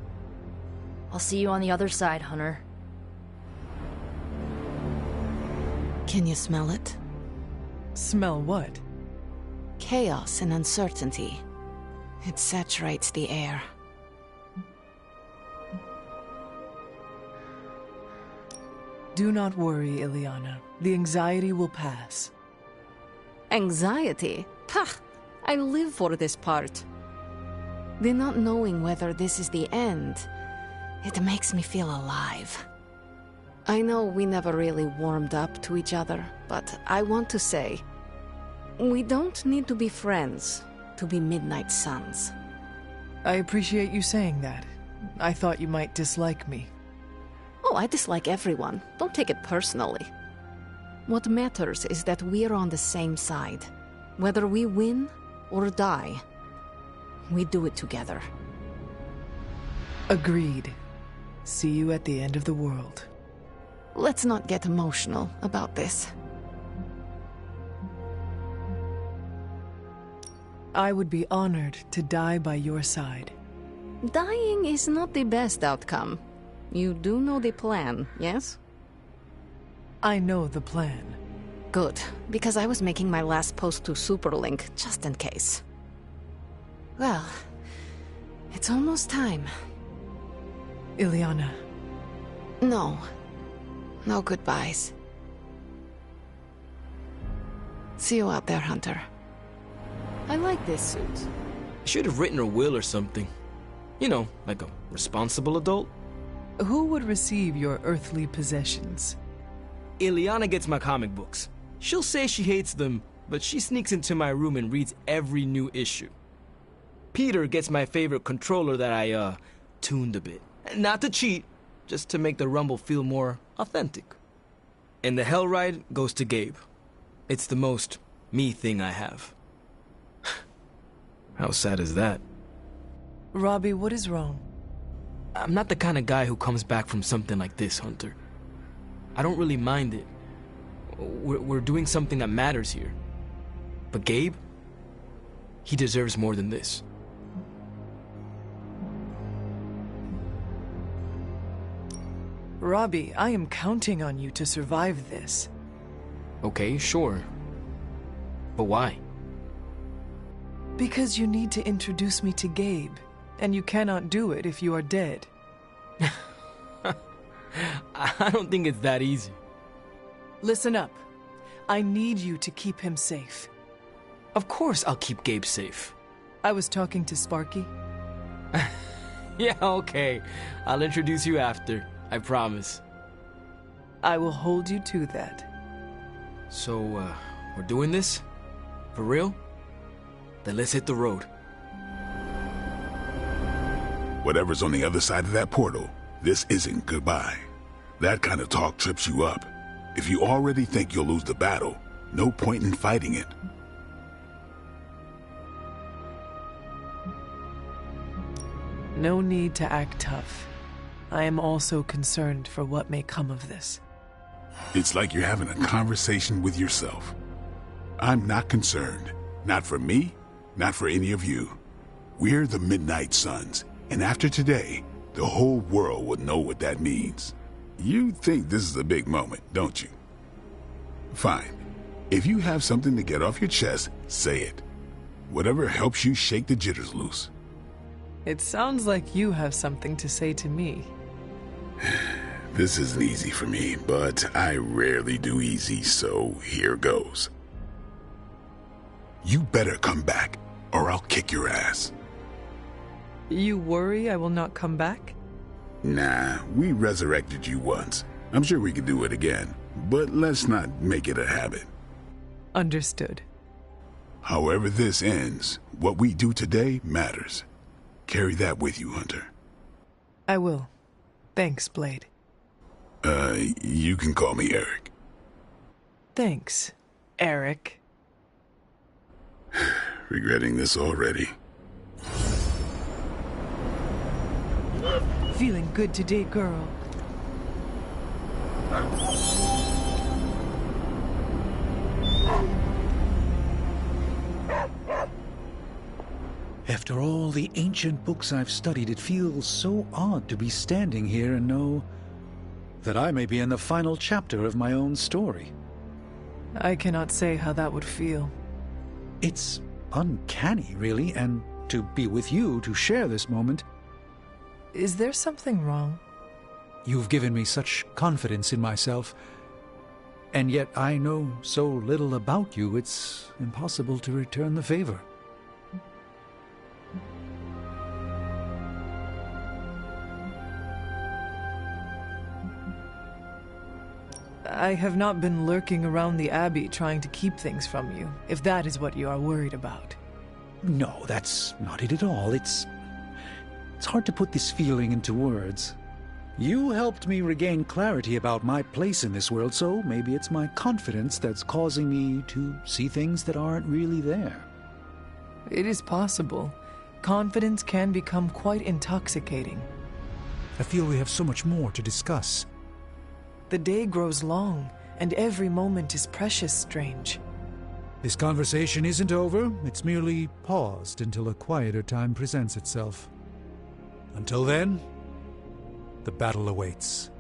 I'll see you on the other side, Hunter. Can you smell it? Smell what? Chaos and uncertainty. It saturates the air. Do not worry, Ileana. The anxiety will pass. Anxiety? Pah! I live for this part. The not knowing whether this is the end, it makes me feel alive. I know we never really warmed up to each other, but I want to say, we don't need to be friends to be Midnight Suns. I appreciate you saying that. I thought you might dislike me. Oh, I dislike everyone. Don't take it personally. What matters is that we're on the same side. Whether we win or die, we do it together. Agreed. See you at the end of the world. Let's not get emotional about this. I would be honored to die by your side. Dying is not the best outcome. You do know the plan, yes? I know the plan. Good, because I was making my last post to Superlink, just in case. Well, it's almost time. Ileana. No. No goodbyes. See you out there, Hunter. I like this suit. Should have written a will or something. You know, like a responsible adult. Who would receive your earthly possessions? Ileana gets my comic books. She'll say she hates them, but she sneaks into my room and reads every new issue. Peter gets my favorite controller that I, tuned a bit. Not to cheat, just to make the rumble feel more authentic. And the Hell Ride goes to Gabe. It's the most me thing I have. How sad is that? Robbie, what is wrong? I'm not the kind of guy who comes back from something like this, Hunter. I don't really mind it. We're doing something that matters here. But Gabe, he deserves more than this. Robbie, I am counting on you to survive this. Okay, sure. But why? Because you need to introduce me to Gabe, and you cannot do it if you are dead. I don't think it's that easy. Listen up. I need you to keep him safe. Of course I'll keep Gabe safe. I was talking to Sparky. Yeah, okay. I'll introduce you after. I promise. I will hold you to that. So, we're doing this? For real? Then let's hit the road. Whatever's on the other side of that portal, this isn't goodbye. That kind of talk trips you up. If you already think you'll lose the battle, no point in fighting it. No need to act tough. I am also concerned for what may come of this. It's like you're having a conversation with yourself. I'm not concerned. Not for me, not for any of you. We're the Midnight Suns, and after today, the whole world will know what that means. You think this is a big moment, don't you? Fine. If you have something to get off your chest, say it. Whatever helps you shake the jitters loose. It sounds like you have something to say to me. This isn't easy for me, but I rarely do easy, so here goes. You better come back, or I'll kick your ass. You worry I will not come back? Nah, we resurrected you once. I'm sure we could do it again, but let's not make it a habit. Understood. However this ends, what we do today matters. Carry that with you, Hunter. I will. Thanks, Blade. You can call me Eric. Thanks, Eric. Regretting this already. Feeling good today, girl. After all the ancient books I've studied, it feels so odd to be standing here and know that I may be in the final chapter of my own story. I cannot say how that would feel. It's uncanny, really, and to be with you to share this moment. Is there something wrong? You've given me such confidence in myself, and yet I know so little about you, it's impossible to return the favor. I have not been lurking around the Abbey trying to keep things from you, if that is what you are worried about. No, that's not it at all. It's hard to put this feeling into words. You helped me regain clarity about my place in this world, so maybe it's my confidence that's causing me to see things that aren't really there. It is possible. Confidence can become quite intoxicating. I feel we have so much more to discuss. The day grows long, and every moment is precious, Strange. This conversation isn't over. It's merely paused until a quieter time presents itself. Until then, the battle awaits.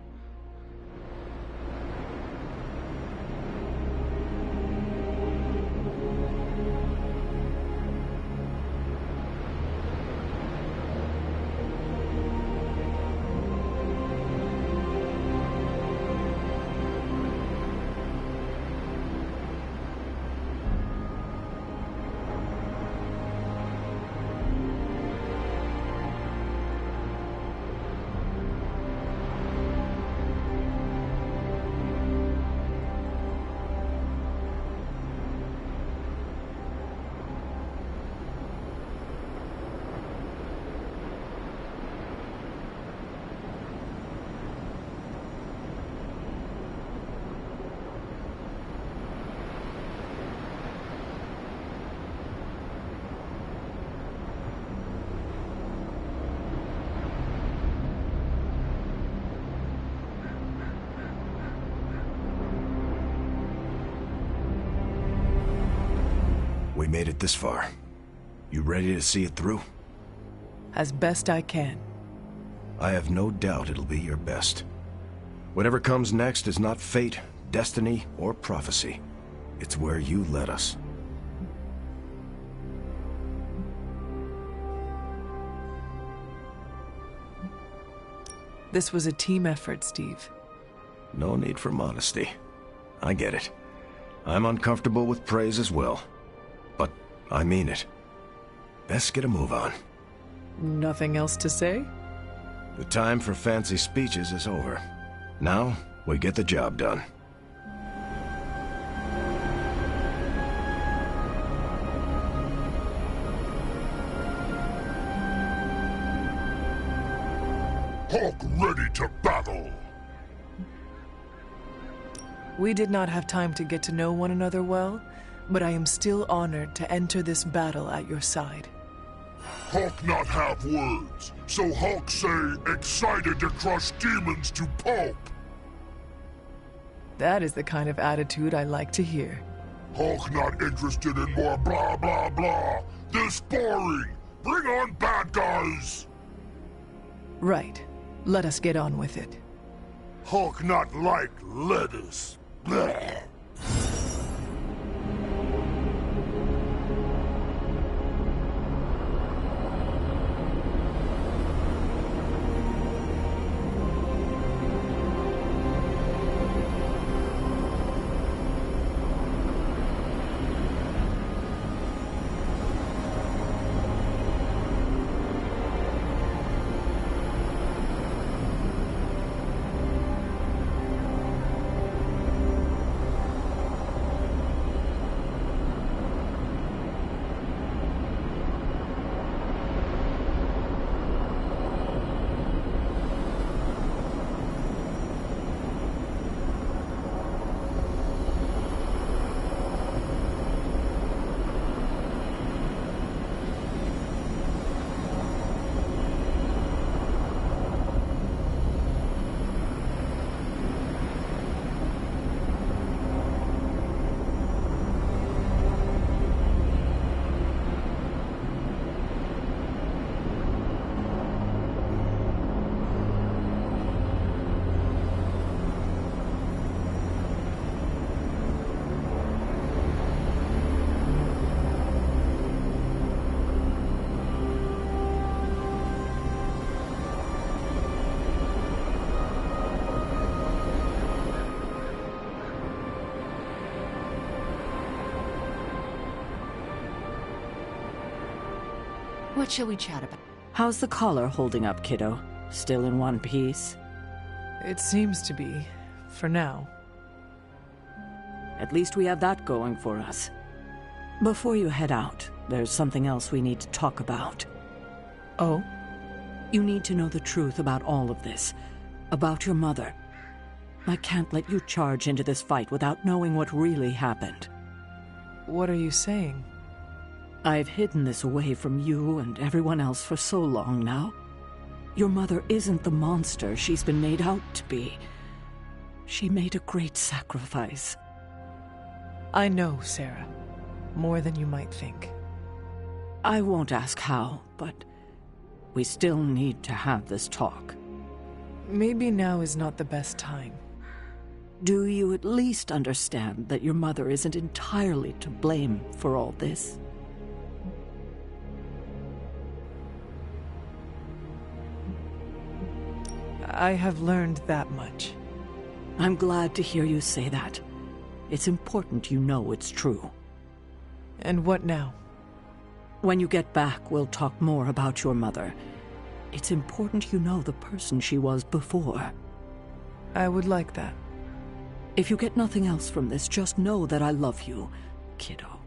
We made it this far. You ready to see it through? As best I can. I have no doubt it'll be your best. Whatever comes next is not fate, destiny, or prophecy. It's where you led us. This was a team effort, Steve. No need for modesty. I get it. I'm uncomfortable with praise as well. But I mean it. Best get a move on. Nothing else to say? The time for fancy speeches is over. Now, we get the job done. Hulk ready to battle! We did not have time to get to know one another well, but I am still honored to enter this battle at your side. Hulk not have words, so Hulk say excited to crush demons to pulp. That is the kind of attitude I like to hear. Hulk not interested in more blah blah blah. This boring. Bring on bad guys. Right. Let us get on with it. Hulk not like lettuce. Blah. What shall we chat about? How's the collar holding up, kiddo? Still in one piece? It seems to be, for now. At least we have that going for us. Before you head out, there's something else we need to talk about. Oh? You need to know the truth about all of this. About your mother. I can't let you charge into this fight without knowing what really happened. What are you saying? I've hidden this away from you and everyone else for so long now. Your mother isn't the monster she's been made out to be. She made a great sacrifice. I know, Sarah. More than you might think. I won't ask how, but we still need to have this talk. Maybe now is not the best time. Do you at least understand that your mother isn't entirely to blame for all this? I have learned that much. I'm glad to hear you say that. It's important you know it's true. And what now? When you get back, we'll talk more about your mother. It's important you know the person she was before. I would like that. If you get nothing else from this, just know that I love you, kiddo.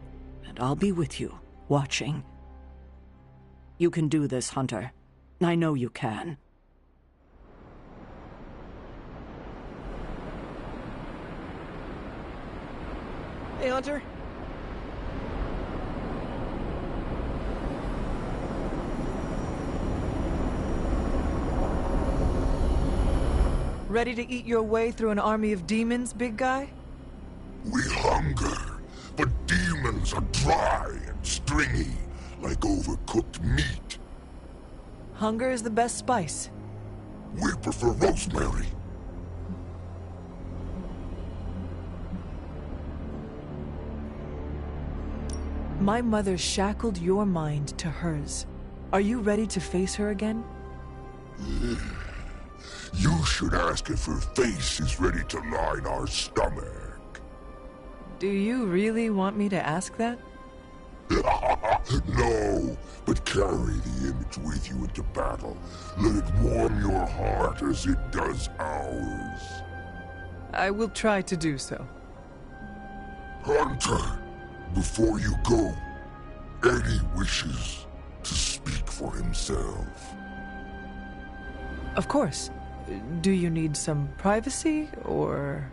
And I'll be with you, watching. You can do this, Hunter. I know you can. Hey, Hunter. Ready to eat your way through an army of demons, big guy? We hunger, but demons are dry and stringy, like overcooked meat. Hunger is the best spice. We prefer rosemary. My mother shackled your mind to hers. Are you ready to face her again? You should ask if her face is ready to line our stomach. Do you really want me to ask that? No, but carry the image with you into battle. Let it warm your heart as it does ours. I will try to do so. Hunter, before you go, Eddie wishes to speak for himself. Of course. Do you need some privacy, or...?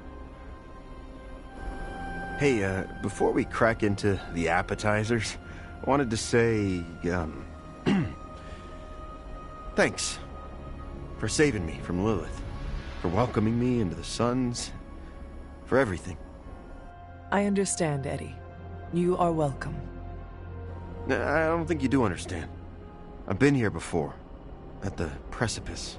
Hey, before we crack into the appetizers, I wanted to say, thanks for saving me from Lilith, for welcoming me into the Suns, for everything. I understand, Eddie. You are welcome. I don't think you do understand. I've been here before, at the precipice.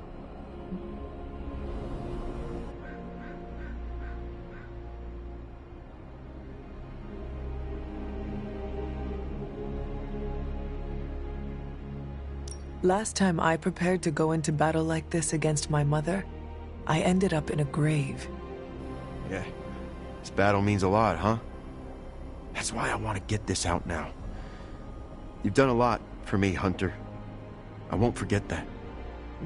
Last time I prepared to go into battle like this against my mother, I ended up in a grave. Yeah, this battle means a lot, huh? That's why I want to get this out now. You've done a lot for me, Hunter. I won't forget that.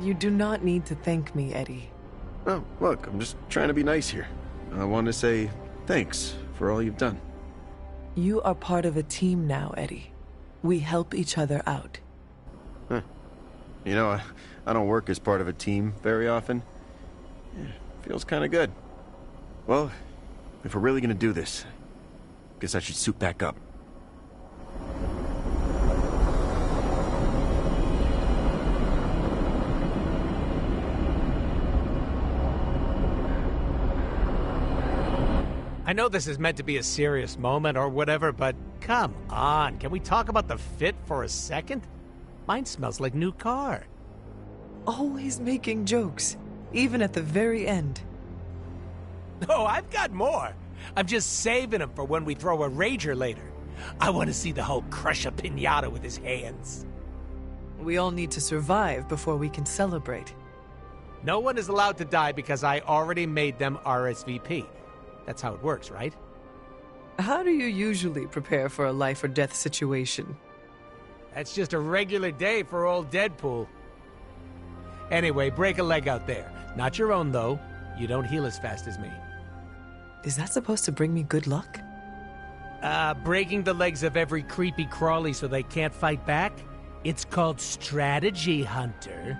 You do not need to thank me, Eddie. Oh, look, I'm just trying to be nice here. I want to say thanks for all you've done. You are part of a team now, Eddie. We help each other out. Huh. You know, I don't work as part of a team very often. Yeah, feels kind of good. Well, if we're really gonna do this, guess I should suit back up. I know this is meant to be a serious moment or whatever, but come on, can we talk about the fit for a second? Mine smells like new car. Always making jokes, even at the very end. Oh, I've got more. I'm just saving them for when we throw a rager later. I want to see the Hulk crush a piñata with his hands. We all need to survive before we can celebrate. No one is allowed to die because I already made them RSVP. That's how it works, right? How do you usually prepare for a life or death situation? That's just a regular day for old Deadpool. Anyway, break a leg out there. Not your own, though. You don't heal as fast as me. Is that supposed to bring me good luck? Breaking the legs of every creepy crawly so they can't fight back? It's called strategy, Hunter.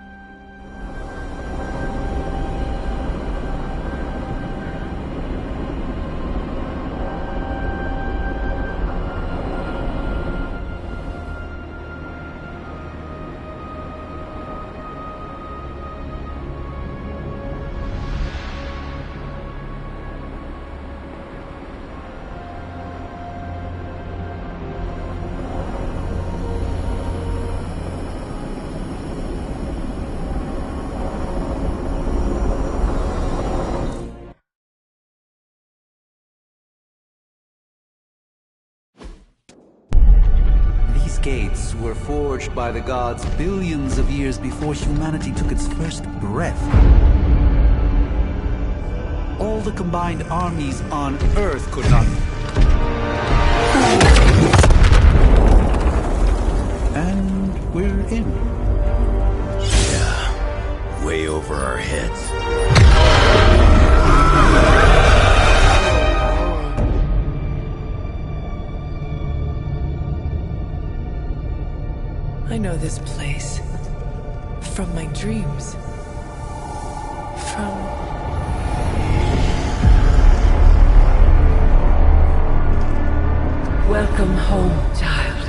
Gates were forged by the gods billions of years before humanity took its first breath. All the combined armies on Earth could not... And we're in. Yeah, way over our heads. I know this place. From my dreams. Welcome home, child.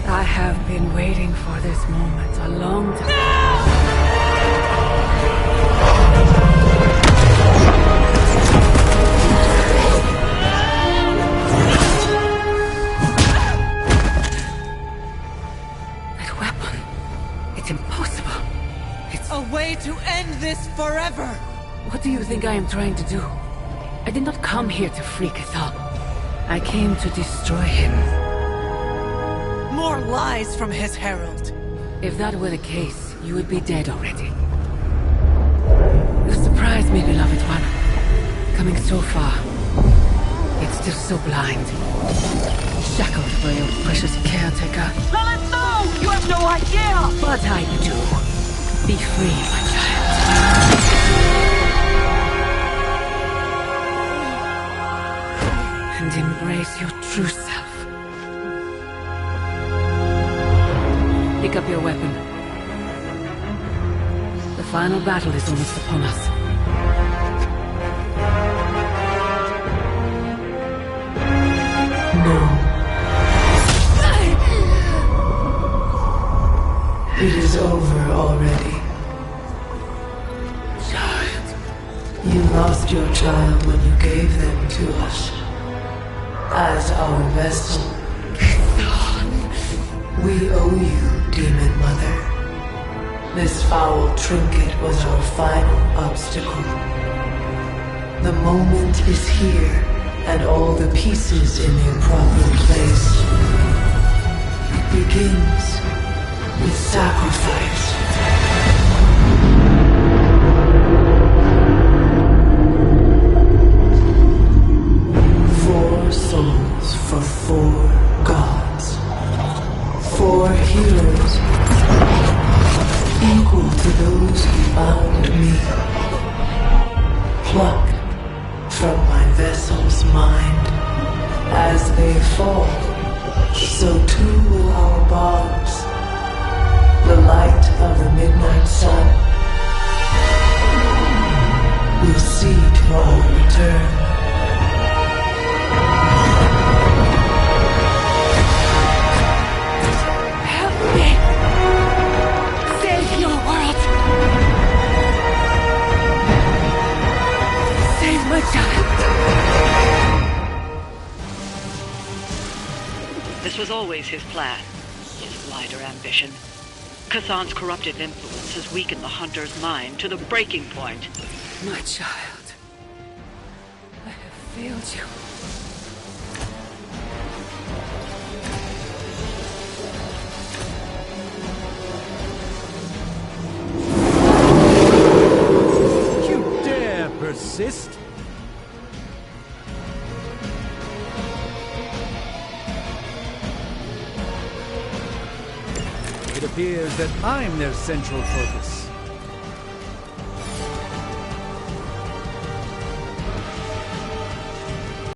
I have been waiting for this moment a long time. A way to end this forever! What do you think I am trying to do? I did not come here to free Cthulhu. I came to destroy him. More lies from his herald. If that were the case, you would be dead already. You surprised me, beloved one. Coming so far, yet still so blind. Shackled by your precious caretaker. Lilith, no! You have no idea! But I do. Be free, my child. And embrace your true self. Pick up your weapon. The final battle is almost upon us. No. It is over already. You lost your child when you gave them to us. As our vessel. We owe you, Demon Mother. This foul trinket was our final obstacle. The moment is here, and all the pieces in their proper place. It begins with sacrifice. Souls for 4 gods. 4 heroes. Equal to those who found me. Plucked from my vessel's mind. As they fall, so too will our bonds. The light of the midnight sun will see to our return. This was always his plan, his lighter ambition. Cthulhu's corruptive influence has weakened the Hunter's mind to the breaking point. My child, I have failed you. You dare persist? It appears that I'm their central focus.